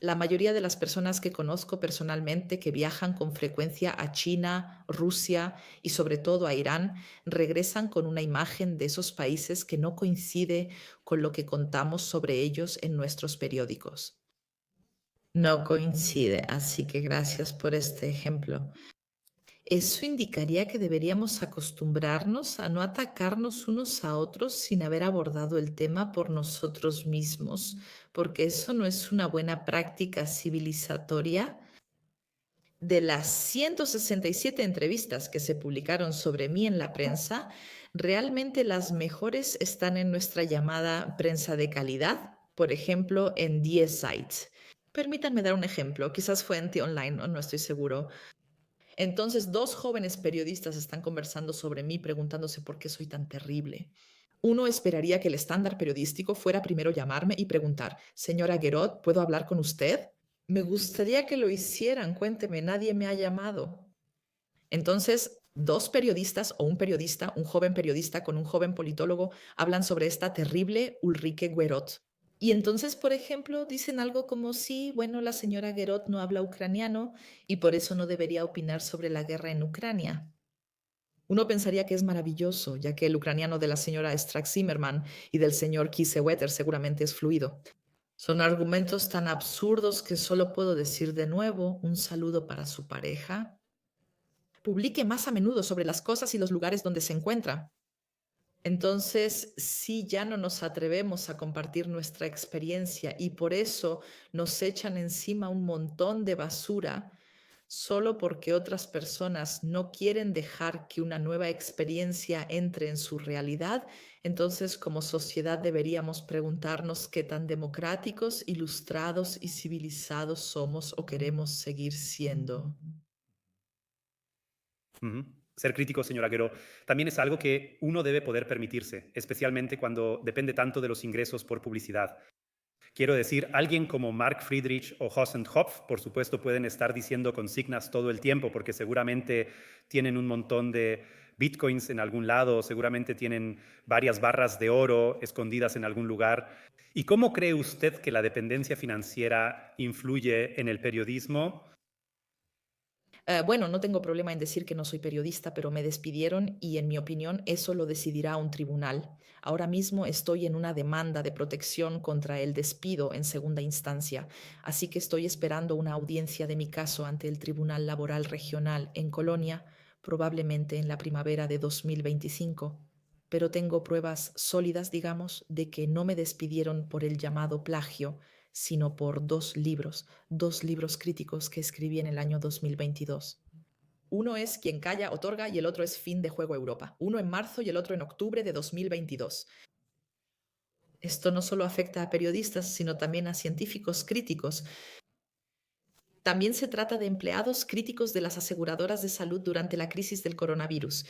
La mayoría de las personas que conozco personalmente que viajan con frecuencia a China, Rusia y sobre todo a Irán regresan con una imagen de esos países que no coincide con lo que contamos sobre ellos en nuestros periódicos. No coincide, así que gracias por este ejemplo. Eso indicaría que deberíamos acostumbrarnos a no atacarnos unos a otros sin haber abordado el tema por nosotros mismos, porque eso no es una buena práctica civilizatoria. De las 167 entrevistas que se publicaron sobre mí en la prensa, realmente las mejores están en nuestra llamada prensa de calidad, por ejemplo, en 10 sites. Permítanme dar un ejemplo, quizás fue en T-Online, no estoy seguro. Entonces, 2 jóvenes periodistas están conversando sobre mí preguntándose por qué soy tan terrible. Uno esperaría que el estándar periodístico fuera primero llamarme y preguntar, señora Guerot, ¿puedo hablar con usted? Me gustaría que lo hicieran, cuénteme, nadie me ha llamado. Entonces, 2 periodistas o un periodista, un joven periodista con un joven politólogo, hablan sobre esta terrible Ulrike Guerot. Y entonces, por ejemplo, dicen algo como, sí, bueno, la señora Guerot no habla ucraniano y por eso no debería opinar sobre la guerra en Ucrania. Uno pensaría que es maravilloso, ya que el ucraniano de la señora Strack-Zimmerman y del señor Kiesewetter seguramente es fluido. Son argumentos tan absurdos que solo puedo decir de nuevo un saludo para su pareja. Publique más a menudo sobre las cosas y los lugares donde se encuentra. Entonces, sí, ya no nos atrevemos a compartir nuestra experiencia y por eso nos echan encima un montón de basura solo porque otras personas no quieren dejar que una nueva experiencia entre en su realidad. Entonces, como sociedad deberíamos preguntarnos qué tan democráticos, ilustrados y civilizados somos o queremos seguir siendo. Ujú. Ser crítico, señora Guerrero, también es algo que uno debe poder permitirse, especialmente cuando depende tanto de los ingresos por publicidad. Quiero decir, alguien como Mark Friedrich o Hossen Hopf, por supuesto, pueden estar diciendo consignas todo el tiempo porque seguramente tienen un montón de bitcoins en algún lado, seguramente tienen varias barras de oro escondidas en algún lugar. ¿Y cómo cree usted que la dependencia financiera influye en el periodismo? Bueno, no tengo problema en decir que no soy periodista, pero me despidieron y en mi opinión eso lo decidirá un tribunal. Ahora mismo estoy en una demanda de protección contra el despido en segunda instancia, así que estoy esperando una audiencia de mi caso ante el Tribunal Laboral Regional en Colonia, probablemente en la primavera de 2025. Pero tengo pruebas sólidas, digamos, de que no me despidieron por el llamado plagio, sino por 2 libros críticos que escribí en el año 2022. Uno es Quien calla otorga y el otro es Fin de Juego Europa. Uno en marzo y el otro en octubre de 2022. Esto no solo afecta a periodistas, sino también a científicos críticos. También se trata de empleados críticos de las aseguradoras de salud durante la crisis del coronavirus.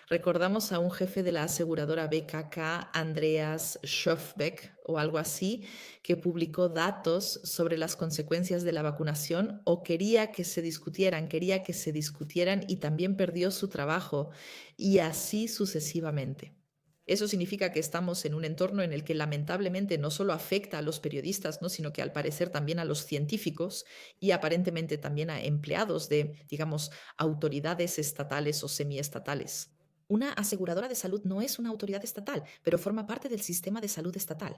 Recordamos a un jefe de la aseguradora BKK, Andreas Schöfbeck o algo así, que publicó datos sobre las consecuencias de la vacunación o quería que se discutieran y también perdió su trabajo y así sucesivamente. Eso significa que estamos en un entorno en el que lamentablemente no solo afecta a los periodistas, ¿no? Sino que al parecer también a los científicos y aparentemente también a empleados de, digamos, autoridades estatales o semiestatales. Una aseguradora de salud no es una autoridad estatal, pero forma parte del sistema de salud estatal.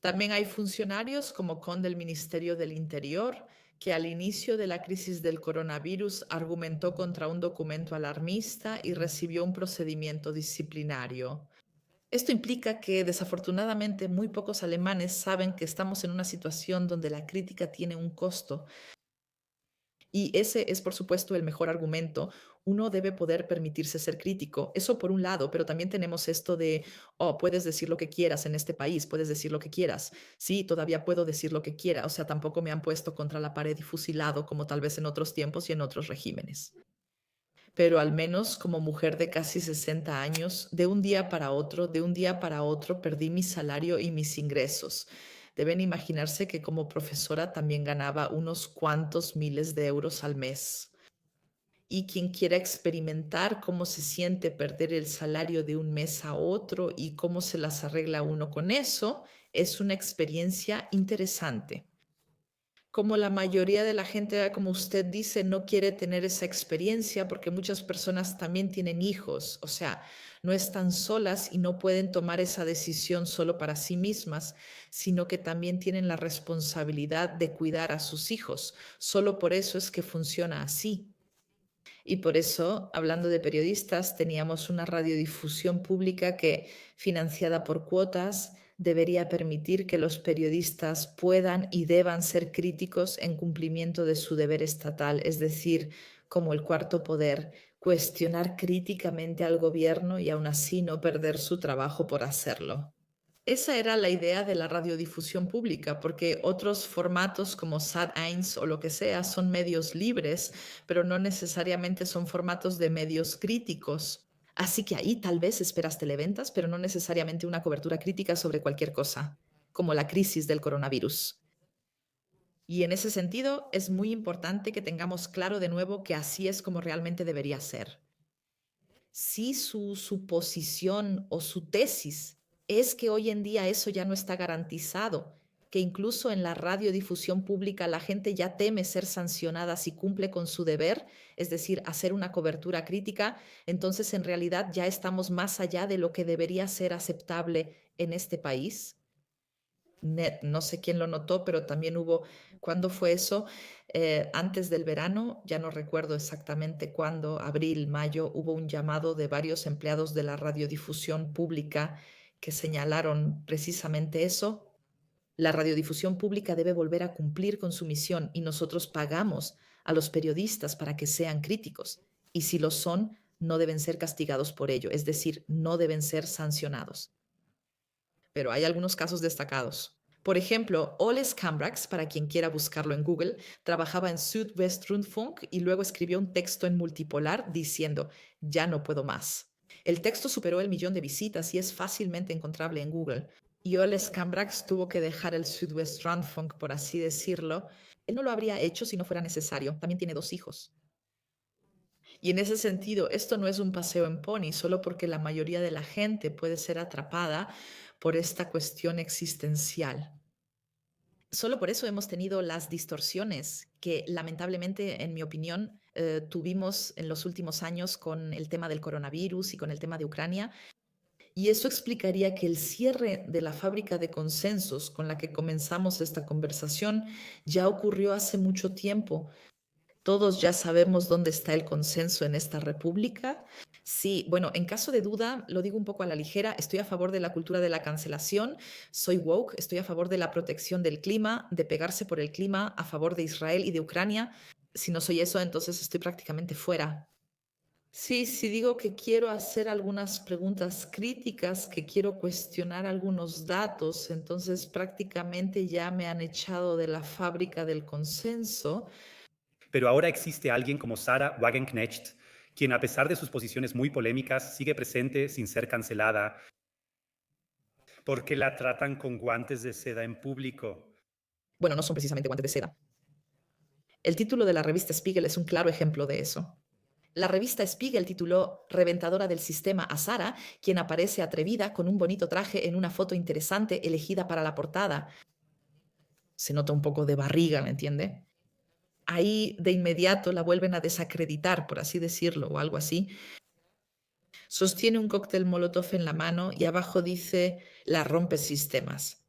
También hay funcionarios como con del Ministerio del Interior, que al inicio de la crisis del coronavirus argumentó contra un documento alarmista y recibió un procedimiento disciplinario. Esto implica que desafortunadamente muy pocos alemanes saben que estamos en una situación donde la crítica tiene un costo y ese es, por supuesto, el mejor argumento. Uno debe poder permitirse ser crítico. Eso por un lado, pero también tenemos esto de, oh, puedes decir lo que quieras en este país, puedes decir lo que quieras. Sí, todavía puedo decir lo que quiera. O sea, tampoco me han puesto contra la pared y fusilado como tal vez en otros tiempos y en otros regímenes. Pero al menos como mujer de casi 60 años, de un día para otro, perdí mi salario y mis ingresos. Deben imaginarse que como profesora también ganaba unos cuantos miles de euros al mes. Y quien quiera experimentar cómo se siente perder el salario de un mes a otro y cómo se las arregla uno con eso, es una experiencia interesante. Como la mayoría de la gente, como usted dice, no quiere tener esa experiencia porque muchas personas también tienen hijos, o sea, no están solas y no pueden tomar esa decisión solo para sí mismas, sino que también tienen la responsabilidad de cuidar a sus hijos. Solo por eso es que funciona así. Y por eso, hablando de periodistas, teníamos una radiodifusión pública que, financiada por cuotas, debería permitir que los periodistas puedan y deban ser críticos en cumplimiento de su deber estatal, es decir, como el cuarto poder, cuestionar críticamente al gobierno y aún así no perder su trabajo por hacerlo. Esa era la idea de la radiodifusión pública, porque otros formatos como Sat.1 o lo que sea son medios libres, pero no necesariamente son formatos de medios críticos. Así que ahí tal vez esperas televentas, pero no necesariamente una cobertura crítica sobre cualquier cosa, como la crisis del coronavirus. Y en ese sentido es muy importante que tengamos claro de nuevo que así es como realmente debería ser. Si su suposición o su tesis es que hoy en día eso ya no está garantizado, que incluso en la radiodifusión pública la gente ya teme ser sancionada si cumple con su deber, es decir, hacer una cobertura crítica, entonces en realidad ya estamos más allá de lo que debería ser aceptable en este país. No sé quién lo notó, pero también hubo, ¿cuándo fue eso? Antes del verano, ya no recuerdo exactamente cuándo, abril, mayo, hubo un llamado de varios empleados de la radiodifusión pública que señalaron precisamente eso. La radiodifusión pública debe volver a cumplir con su misión y nosotros pagamos a los periodistas para que sean críticos. Y si lo son, no deben ser castigados por ello, es decir, no deben ser sancionados. Pero hay algunos casos destacados. Por ejemplo, Ole Scambrax, para quien quiera buscarlo en Google, trabajaba en Südwestrundfunk y luego escribió un texto en Multipolar diciendo, ya no puedo más. El texto superó el 1.000.000 de visitas y es fácilmente encontrable en Google. Y Ole Scambrax tuvo que dejar el Südwestrundfunk, por así decirlo. Él no lo habría hecho si no fuera necesario. También tiene 2 hijos. Y en ese sentido, esto no es un paseo en pony, solo porque la mayoría de la gente puede ser atrapada por esta cuestión existencial. Solo por eso hemos tenido las distorsiones que lamentablemente, en mi opinión, tuvimos en los últimos años con el tema del coronavirus y con el tema de Ucrania. Y eso explicaría que el cierre de la fábrica de consensos con la que comenzamos esta conversación ya ocurrió hace mucho tiempo. Todos ya sabemos dónde está el consenso en esta república. Sí, bueno, en caso de duda, lo digo un poco a la ligera, estoy a favor de la cultura de la cancelación, soy woke, estoy a favor de la protección del clima, de pegarse por el clima, a favor de Israel y de Ucrania. Si no soy eso, entonces estoy prácticamente fuera. Sí, sí digo que quiero hacer algunas preguntas críticas, que quiero cuestionar algunos datos, entonces prácticamente ya me han echado de la fábrica del consenso. Pero ahora existe alguien como Sarah Wagenknecht, quien a pesar de sus posiciones muy polémicas sigue presente sin ser cancelada, porque la tratan con guantes de seda en público. Bueno, no son precisamente guantes de seda. El título de la revista Spiegel es un claro ejemplo de eso. La revista Spiegel tituló Reventadora del sistema a Sara, quien aparece atrevida con un bonito traje en una foto interesante elegida para la portada. Se nota un poco de barriga, ¿me entiende? Ahí de inmediato la vuelven a desacreditar, por así decirlo, o algo así. Sostiene un cóctel Molotov en la mano y abajo dice, la rompe sistemas.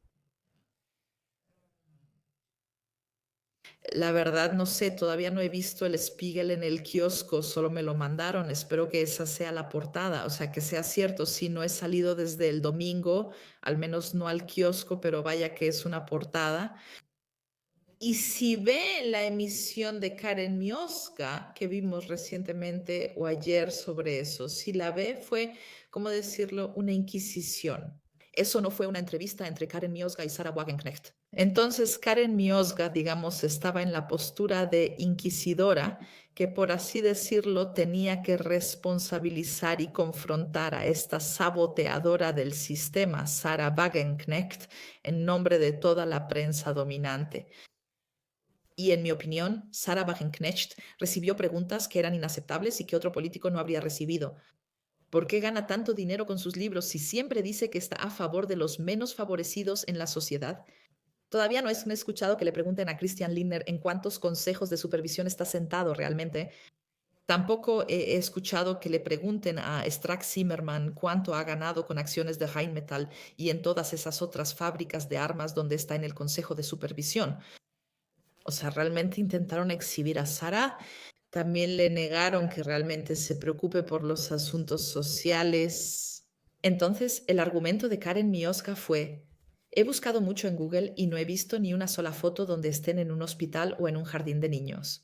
La verdad no sé, todavía no he visto el Spiegel en el kiosco, solo me lo mandaron. Espero que esa sea la portada, o sea, que sea cierto. Si no he salido desde el domingo, al menos no al kiosco, pero vaya que es una portada. Y si ve la emisión de Karen Mioska que vimos recientemente o ayer sobre eso, si la ve fue, ¿cómo decirlo?, una inquisición. Eso no fue una entrevista entre Karen Mioska y Sarah Wagenknecht. Entonces Karen Mioska, digamos, estaba en la postura de inquisidora que, por así decirlo, tenía que responsabilizar y confrontar a esta saboteadora del sistema, Sarah Wagenknecht, en nombre de toda la prensa dominante. Y en mi opinión, Sarah Wagenknecht recibió preguntas que eran inaceptables y que otro político no habría recibido. ¿Por qué gana tanto dinero con sus libros si siempre dice que está a favor de los menos favorecidos en la sociedad? Todavía no he escuchado que le pregunten a Christian Lindner en cuántos consejos de supervisión está sentado realmente. Tampoco he escuchado que le pregunten a Strack Zimmerman cuánto ha ganado con acciones de Rheinmetall y en todas esas otras fábricas de armas donde está en el consejo de supervisión. O sea, realmente intentaron exhibir a Sara. También le negaron que realmente se preocupe por los asuntos sociales. Entonces, el argumento de Karen Mioska fue, he buscado mucho en Google y no he visto ni una sola foto donde estén en un hospital o en un jardín de niños.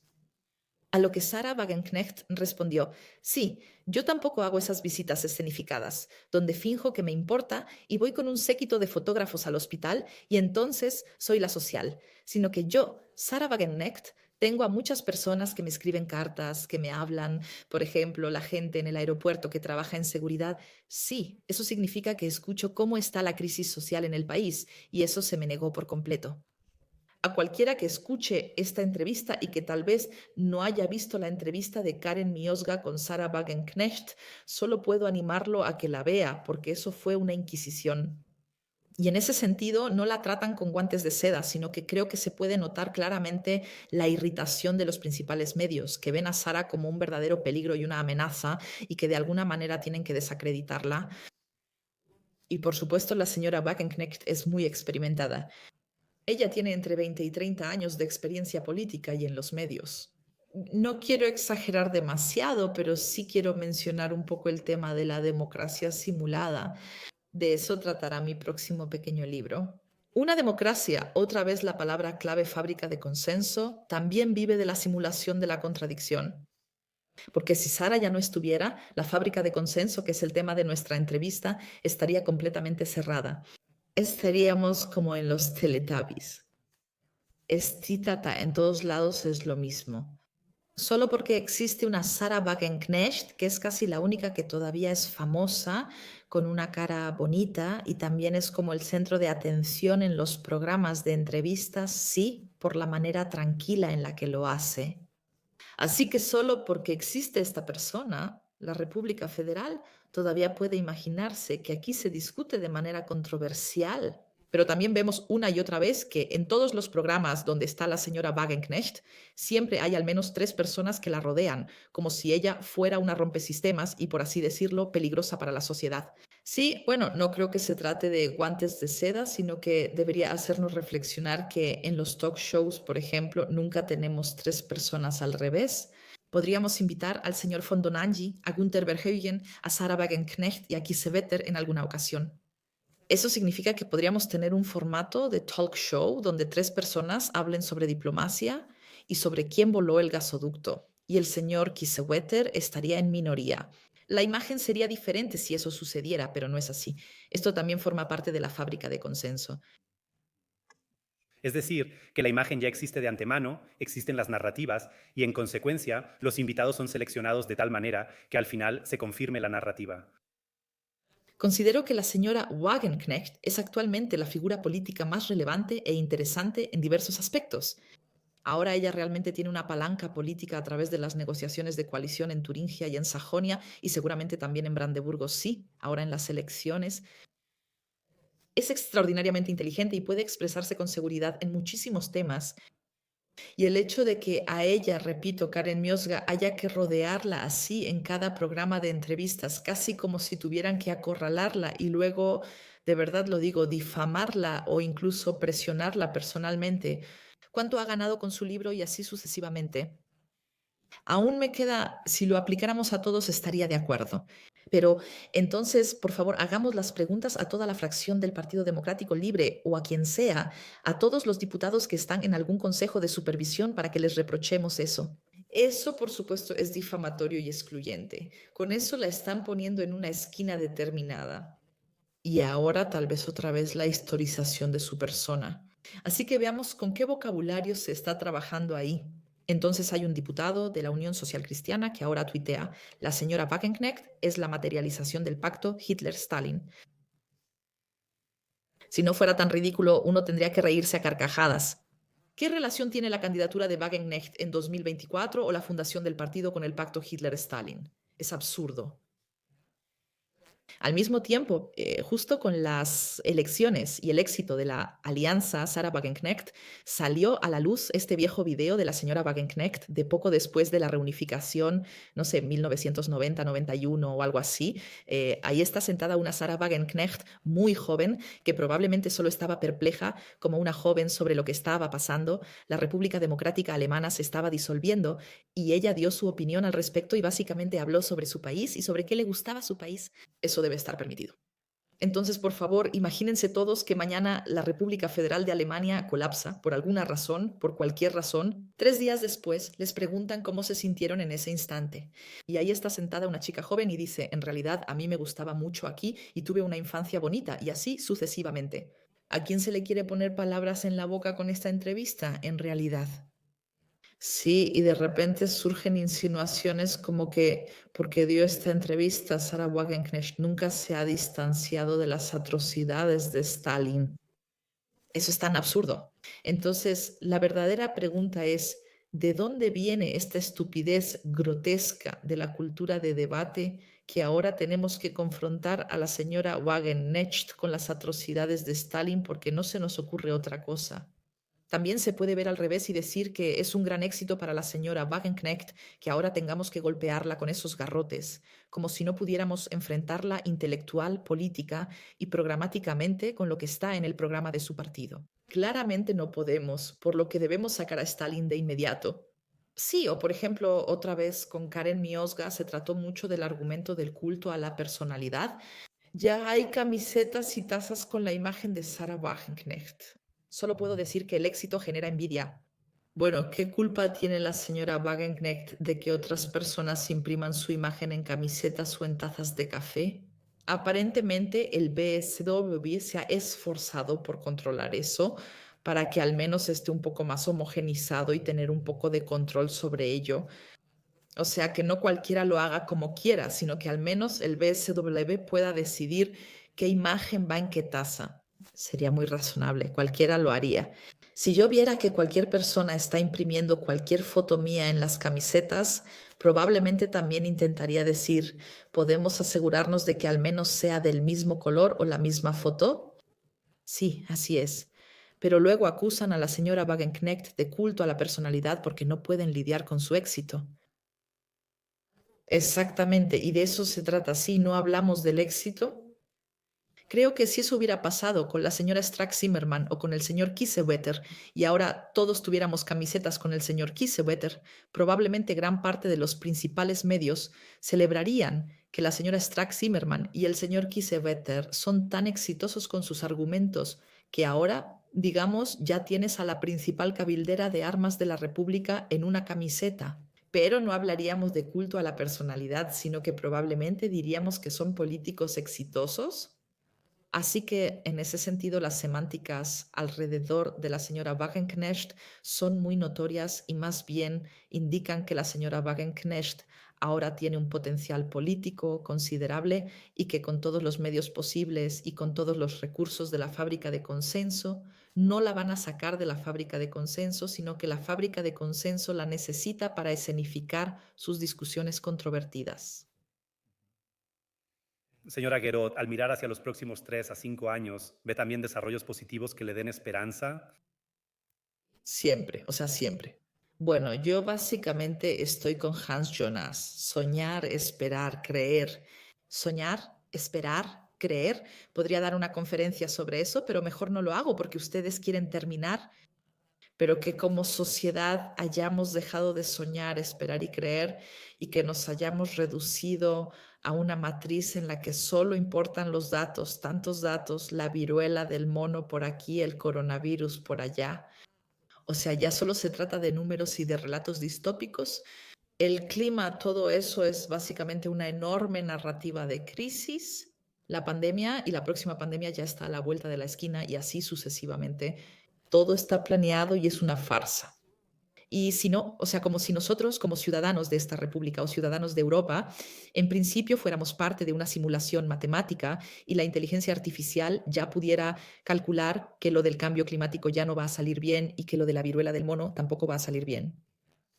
A lo que Sarah Wagenknecht respondió, sí, yo tampoco hago esas visitas escenificadas, donde finjo que me importa y voy con un séquito de fotógrafos al hospital y entonces soy la social, sino que yo, Sarah Wagenknecht, tengo a muchas personas que me escriben cartas, que me hablan, por ejemplo, la gente en el aeropuerto que trabaja en seguridad. Sí, eso significa que escucho cómo está la crisis social en el país y eso se me negó por completo. A cualquiera que escuche esta entrevista y que tal vez no haya visto la entrevista de Karen Mioska con Sarah Wagenknecht, solo puedo animarlo a que la vea, porque eso fue una inquisición. Y en ese sentido no la tratan con guantes de seda, sino que creo que se puede notar claramente la irritación de los principales medios, que ven a Sarah como un verdadero peligro y una amenaza y que de alguna manera tienen que desacreditarla. Y por supuesto la señora Wagenknecht es muy experimentada. Ella tiene entre 20 y 30 años de experiencia política y en los medios. No quiero exagerar demasiado, pero sí quiero mencionar un poco el tema de la democracia simulada. De eso tratará mi próximo pequeño libro. Una democracia, otra vez la palabra clave fábrica de consenso, también vive de la simulación de la contradicción. Porque si Sara ya no estuviera, la fábrica de consenso, que es el tema de nuestra entrevista, estaría completamente cerrada. Estaríamos como en los Teletubbies. Titata en todos lados es lo mismo. Solo porque existe una Sarah Wagenknecht, que es casi la única que todavía es famosa, con una cara bonita y también es como el centro de atención en los programas de entrevistas, sí, por la manera tranquila en la que lo hace. Así que solo porque existe esta persona, la República Federal todavía puede imaginarse que aquí se discute de manera controversial. Pero también vemos una y otra vez que en todos los programas donde está la señora Wagenknecht, siempre hay al menos 3 personas que la rodean, como si ella fuera una rompesistemas y, por así decirlo, peligrosa para la sociedad. Sí, bueno, no creo que se trate de guantes de seda, sino que debería hacernos reflexionar que en los talk shows, por ejemplo, nunca tenemos 3 personas al revés. Podríamos invitar al señor Fondonangi, a Günther Verheugen, a Sarah Wagenknecht y a Kiesewetter en alguna ocasión. Eso significa que podríamos tener un formato de talk show donde 3 personas hablen sobre diplomacia y sobre quién voló el gasoducto. Y el señor Kiesewetter estaría en minoría. La imagen sería diferente si eso sucediera, pero no es así. Esto también forma parte de la fábrica de consenso. Es decir, que la imagen ya existe de antemano, existen las narrativas y, en consecuencia, los invitados son seleccionados de tal manera que al final se confirme la narrativa. Considero que la señora Wagenknecht es actualmente la figura política más relevante e interesante en diversos aspectos. Ahora ella realmente tiene una palanca política a través de las negociaciones de coalición en Turingia y en Sajonia y seguramente también en Brandeburgo, sí, ahora en las elecciones. Es extraordinariamente inteligente y puede expresarse con seguridad en muchísimos temas. Y el hecho de que a ella, repito, Karen Miosga, haya que rodearla así en cada programa de entrevistas, casi como si tuvieran que acorralarla y luego, de verdad lo digo, difamarla o incluso presionarla personalmente. ¿Cuánto ha ganado con su libro y así sucesivamente? Aún me queda, si lo aplicáramos a todos, estaría de acuerdo. Pero entonces, por favor, hagamos las preguntas a toda la fracción del Partido Democrático Libre o a quien sea, a todos los diputados que están en algún consejo de supervisión para que les reprochemos eso. Eso, por supuesto, es difamatorio y excluyente. Con eso la están poniendo en una esquina determinada. Y ahora tal vez otra vez la historización de su persona. Así que veamos con qué vocabulario se está trabajando ahí. Entonces hay un diputado de la Unión Social Cristiana que ahora tuitea, la señora Wagenknecht es la materialización del pacto Hitler-Stalin. Si no fuera tan ridículo, uno tendría que reírse a carcajadas. ¿Qué relación tiene la candidatura de Wagenknecht en 2024 o la fundación del partido con el pacto Hitler-Stalin? Es absurdo. Al mismo tiempo, justo con las elecciones y el éxito de la alianza Sarah Wagenknecht, salió a la luz este viejo video de la señora Wagenknecht de poco después de la reunificación, no sé, 1990-91 o algo así. Ahí está sentada una Sarah Wagenknecht muy joven, que probablemente solo estaba perpleja como una joven sobre lo que estaba pasando. La República Democrática Alemana se estaba disolviendo y ella dio su opinión al respecto y básicamente habló sobre su país y sobre qué le gustaba su país. Eso debe estar permitido. Entonces, por favor, imagínense todos que mañana la República Federal de Alemania colapsa por alguna razón, por cualquier razón. 3 días después les preguntan cómo se sintieron en ese instante. Y ahí está sentada una chica joven y dice, en realidad a mí me gustaba mucho aquí y tuve una infancia bonita y así sucesivamente. ¿A quién se le quiere poner palabras en la boca con esta entrevista? En realidad. Sí, y de repente surgen insinuaciones como que porque dio esta entrevista, Sarah Wagenknecht nunca se ha distanciado de las atrocidades de Stalin. Eso es tan absurdo. Entonces, la verdadera pregunta es, ¿de dónde viene esta estupidez grotesca de la cultura de debate que ahora tenemos que confrontar a la señora Wagenknecht con las atrocidades de Stalin porque no se nos ocurre otra cosa? También se puede ver al revés y decir que es un gran éxito para la señora Wagenknecht que ahora tengamos que golpearla con esos garrotes, como si no pudiéramos enfrentarla intelectual, política y programáticamente con lo que está en el programa de su partido. Claramente no podemos, por lo que debemos sacar a Stalin de inmediato. Sí, o por ejemplo, otra vez con Karen Miosga se trató mucho del argumento del culto a la personalidad. Ya hay camisetas y tazas con la imagen de Sarah Wagenknecht. Solo puedo decir que el éxito genera envidia. Bueno, ¿qué culpa tiene la señora Wagenknecht de que otras personas impriman su imagen en camisetas o en tazas de café? Aparentemente el BSW se ha esforzado por controlar eso para que al menos esté un poco más homogenizado y tener un poco de control sobre ello. O sea, que no cualquiera lo haga como quiera, sino que al menos el BSW pueda decidir qué imagen va en qué taza. Sería muy razonable, cualquiera lo haría. Si yo viera que cualquier persona está imprimiendo cualquier foto mía en las camisetas, probablemente también intentaría decir, ¿podemos asegurarnos de que al menos sea del mismo color o la misma foto? Sí, así es. Pero luego acusan a la señora Wagenknecht de culto a la personalidad porque no pueden lidiar con su éxito. Exactamente, y de eso se trata. Sí, no hablamos del éxito. Creo que si eso hubiera pasado con la señora Strack Zimmerman o con el señor Kiesewetter y ahora todos tuviéramos camisetas con el señor Kiesewetter, probablemente gran parte de los principales medios celebrarían que la señora Strack Zimmerman y el señor Kiesewetter son tan exitosos con sus argumentos que ahora, digamos, ya tienes a la principal cabildera de armas de la República en una camiseta. Pero no hablaríamos de culto a la personalidad, sino que probablemente diríamos que son políticos exitosos. Así que en ese sentido las semánticas alrededor de la señora Wagenknecht son muy notorias y más bien indican que la señora Wagenknecht ahora tiene un potencial político considerable y que con todos los medios posibles y con todos los recursos de la fábrica de consenso no la van a sacar de la fábrica de consenso, sino que la fábrica de consenso la necesita para escenificar sus discusiones controvertidas. Señora Guerot, al mirar hacia los próximos 3 a 5 años, ¿ve también desarrollos positivos que le den esperanza? Siempre, o sea, siempre. Bueno, yo básicamente estoy con Hans Jonas. Soñar, esperar, creer. Soñar, esperar, creer. Podría dar una conferencia sobre eso, pero mejor no lo hago porque ustedes quieren terminar, pero que como sociedad hayamos dejado de soñar, esperar y creer y que nos hayamos reducido a una matriz en la que solo importan los datos, tantos datos, la viruela del mono por aquí, el coronavirus por allá. O sea, ya solo se trata de números y de relatos distópicos. El clima, todo eso es básicamente una enorme narrativa de crisis. La pandemia y la próxima pandemia ya está a la vuelta de la esquina y así sucesivamente. Todo está planeado y es una farsa. Y si no, o sea, como si nosotros, como ciudadanos de esta república o ciudadanos de Europa, en principio fuéramos parte de una simulación matemática y la inteligencia artificial ya pudiera calcular que lo del cambio climático ya no va a salir bien y que lo de la viruela del mono tampoco va a salir bien.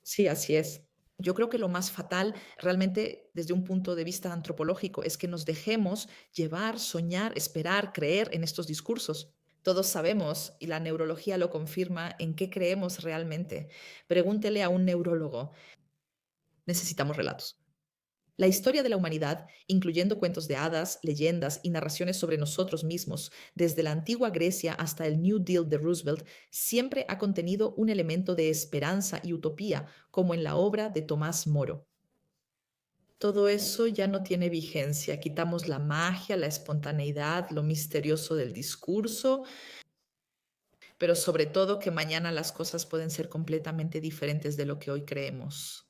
Sí, así es. Yo creo que lo más fatal, realmente desde un punto de vista antropológico, es que nos dejemos llevar, soñar, esperar, creer en estos discursos. Todos sabemos, y la neurología lo confirma, en qué creemos realmente. Pregúntele a un neurólogo. Necesitamos relatos. La historia de la humanidad, incluyendo cuentos de hadas, leyendas y narraciones sobre nosotros mismos, desde la antigua Grecia hasta el New Deal de Roosevelt, siempre ha contenido un elemento de esperanza y utopía, como en la obra de Tomás Moro. Todo eso ya no tiene vigencia. Quitamos la magia, la espontaneidad, lo misterioso del discurso, pero sobre todo que mañana las cosas pueden ser completamente diferentes de lo que hoy creemos.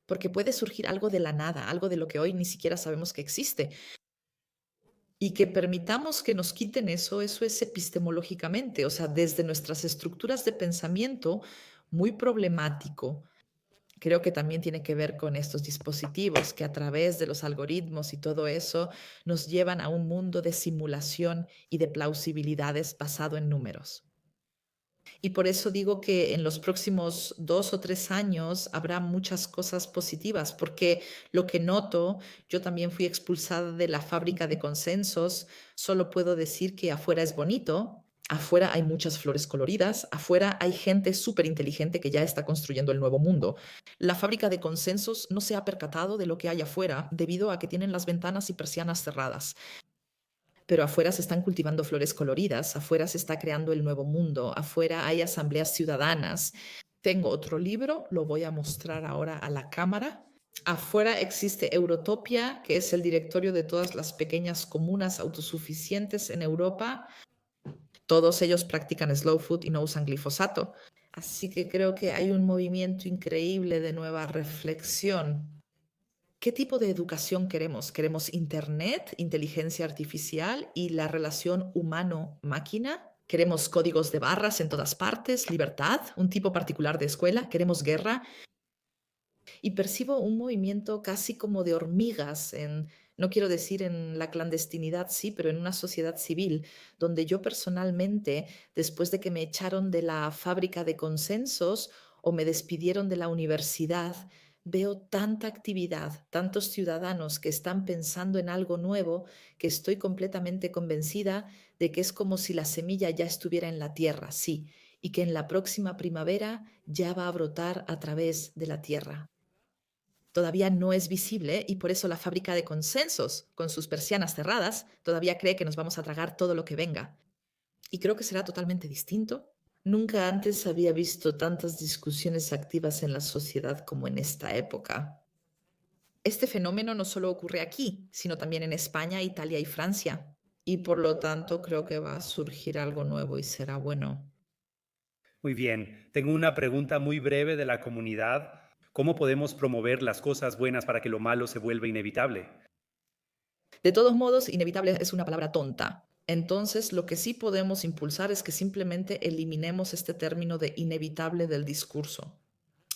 Porque puede surgir algo de la nada, algo de lo que hoy ni siquiera sabemos que existe. Y que permitamos que nos quiten eso, eso es epistemológicamente, o sea, desde nuestras estructuras de pensamiento, muy problemático. Creo que también tiene que ver con estos dispositivos que a través de los algoritmos y todo eso nos llevan a un mundo de simulación y de plausibilidades basado en números. Y por eso digo que en los próximos 2 o 3 años habrá muchas cosas positivas, porque lo que noto, yo también fui expulsada de la fábrica de consensos, solo puedo decir que afuera es bonito, afuera hay muchas flores coloridas, afuera hay gente súper inteligente que ya está construyendo el nuevo mundo. La fábrica de consensos no se ha percatado de lo que hay afuera debido a que tienen las ventanas y persianas cerradas. Pero afuera se están cultivando flores coloridas, afuera se está creando el nuevo mundo, afuera hay asambleas ciudadanas. Tengo otro libro, lo voy a mostrar ahora a la cámara. Afuera existe Eurotopia, que es el directorio de todas las pequeñas comunas autosuficientes en Europa. Todos ellos practican slow food y no usan glifosato. Así que creo que hay un movimiento increíble de nueva reflexión. ¿Qué tipo de educación queremos? ¿Queremos Internet, inteligencia artificial y la relación humano-máquina? ¿Queremos códigos de barras en todas partes, libertad, un tipo particular de escuela? ¿Queremos guerra? Y percibo un movimiento casi como de hormigas en, no quiero decir en la clandestinidad, sí, pero en una sociedad civil, donde yo personalmente, después de que me echaron de la fábrica de consensos o me despidieron de la universidad, veo tanta actividad, tantos ciudadanos que están pensando en algo nuevo, que estoy completamente convencida de que es como si la semilla ya estuviera en la tierra, sí, y que en la próxima primavera ya va a brotar a través de la tierra. Todavía no es visible y por eso la fábrica de consensos, con sus persianas cerradas, todavía cree que nos vamos a tragar todo lo que venga. Y creo que será totalmente distinto. Nunca antes había visto tantas discusiones activas en la sociedad como en esta época. Este fenómeno no solo ocurre aquí, sino también en España, Italia y Francia. Y por lo tanto creo que va a surgir algo nuevo y será bueno. Muy bien, tengo una pregunta muy breve de la comunidad. ¿Cómo podemos promover las cosas buenas para que lo malo se vuelva inevitable? De todos modos, inevitable es una palabra tonta. Entonces, lo que sí podemos impulsar es que simplemente eliminemos este término de inevitable del discurso.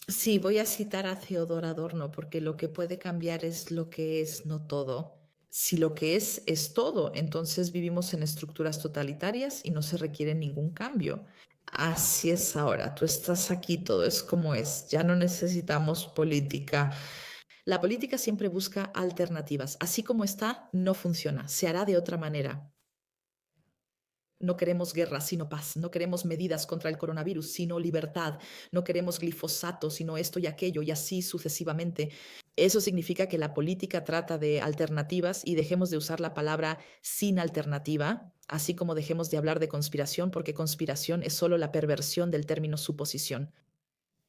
Sí, voy a citar a Theodor Adorno porque lo que puede cambiar es lo que es, no todo. Si lo que es todo, entonces vivimos en estructuras totalitarias y no se requiere ningún cambio. Así es ahora, tú estás aquí, todo es como es, ya no necesitamos política. La política siempre busca alternativas. Así como está, no funciona, se hará de otra manera. No queremos guerra, sino paz. No queremos medidas contra el coronavirus, sino libertad. No queremos glifosato, sino esto y aquello, y así sucesivamente. Eso significa que la política trata de alternativas y dejemos de usar la palabra sin alternativa, así como dejemos de hablar de conspiración, porque conspiración es solo la perversión del término suposición.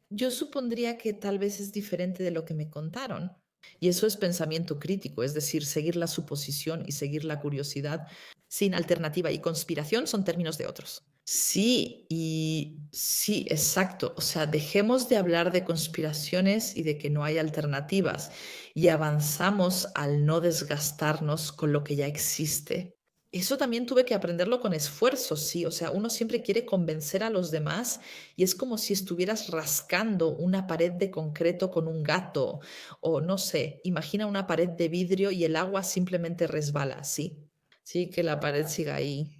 Yo supondría que tal vez es diferente de lo que me contaron. Y eso es pensamiento crítico, es decir, seguir la suposición y seguir la curiosidad sin alternativa. Y conspiración son términos de otros. Sí, y sí, exacto. O sea, dejemos de hablar de conspiraciones y de que no hay alternativas y avanzamos al no desgastarnos con lo que ya existe. Eso también tuve que aprenderlo con esfuerzo, sí. O sea, uno siempre quiere convencer a los demás y es como si estuvieras rascando una pared de concreto con un gato o no sé, imagina una pared de vidrio y el agua simplemente resbala, sí. Sí, que la pared siga ahí.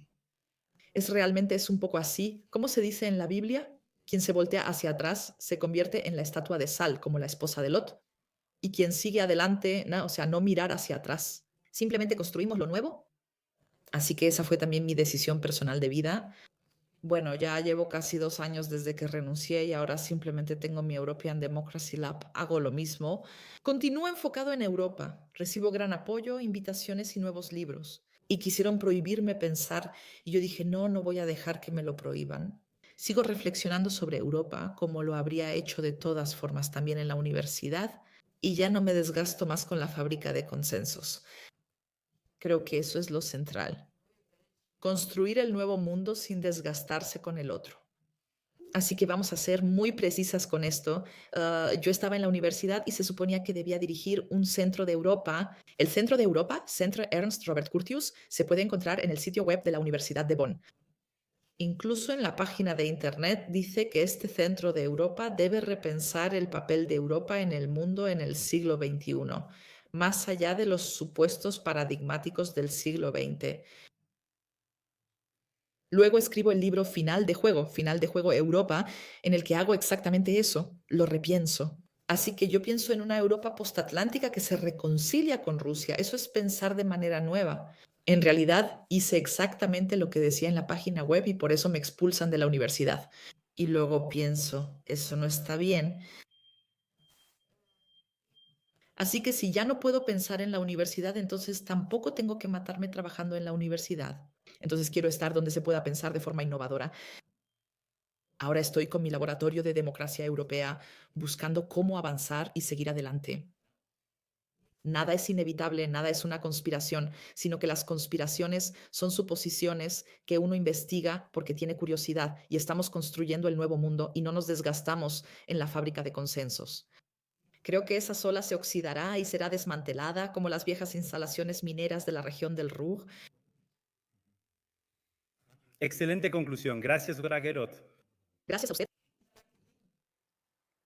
Es un poco así. ¿Cómo se dice en la Biblia? Quien se voltea hacia atrás se convierte en la estatua de sal, como la esposa de Lot. Y quien sigue adelante, no, o sea, no mirar hacia atrás. Simplemente construimos lo nuevo. Así que esa fue también mi decisión personal de vida. Bueno, ya llevo casi 2 años desde que renuncié y ahora simplemente tengo mi European Democracy Lab. Hago lo mismo. Continúo enfocado en Europa. Recibo gran apoyo, invitaciones y nuevos libros. Y quisieron prohibirme pensar y yo dije, no, no voy a dejar que me lo prohíban. Sigo reflexionando sobre Europa, como lo habría hecho de todas formas también en la universidad, y ya no me desgasto más con la fábrica de consensos. Creo que eso es lo central. Construir el nuevo mundo sin desgastarse con el otro. Así que vamos a ser muy precisas con esto. Yo estaba en la universidad y se suponía que debía dirigir un centro de Europa. El centro de Europa, Centro Ernst Robert Curtius, se puede encontrar en el sitio web de la Universidad de Bonn. Incluso en la página de Internet dice que este centro de Europa debe repensar el papel de Europa en el mundo en el siglo XXI, más allá de los supuestos paradigmáticos del siglo XX. Luego escribo el libro Final de Juego Europa, en el que hago exactamente eso, lo repienso. Así que yo pienso en una Europa postatlántica que se reconcilia con Rusia. Eso es pensar de manera nueva. En realidad hice exactamente lo que decía en la página web y por eso me expulsan de la universidad. Y luego pienso, eso no está bien. Así que si ya no puedo pensar en la universidad, entonces tampoco tengo que matarme trabajando en la universidad. Entonces quiero estar donde se pueda pensar de forma innovadora. Ahora estoy con mi laboratorio de democracia europea buscando cómo avanzar y seguir adelante. Nada es inevitable, nada es una conspiración, sino que las conspiraciones son suposiciones que uno investiga porque tiene curiosidad y estamos construyendo el nuevo mundo y no nos desgastamos en la fábrica de consensos. Creo que esa sola se oxidará y será desmantelada como las viejas instalaciones mineras de la región del Ruhr. Excelente conclusión. Gracias, Gragerot. Gracias a usted.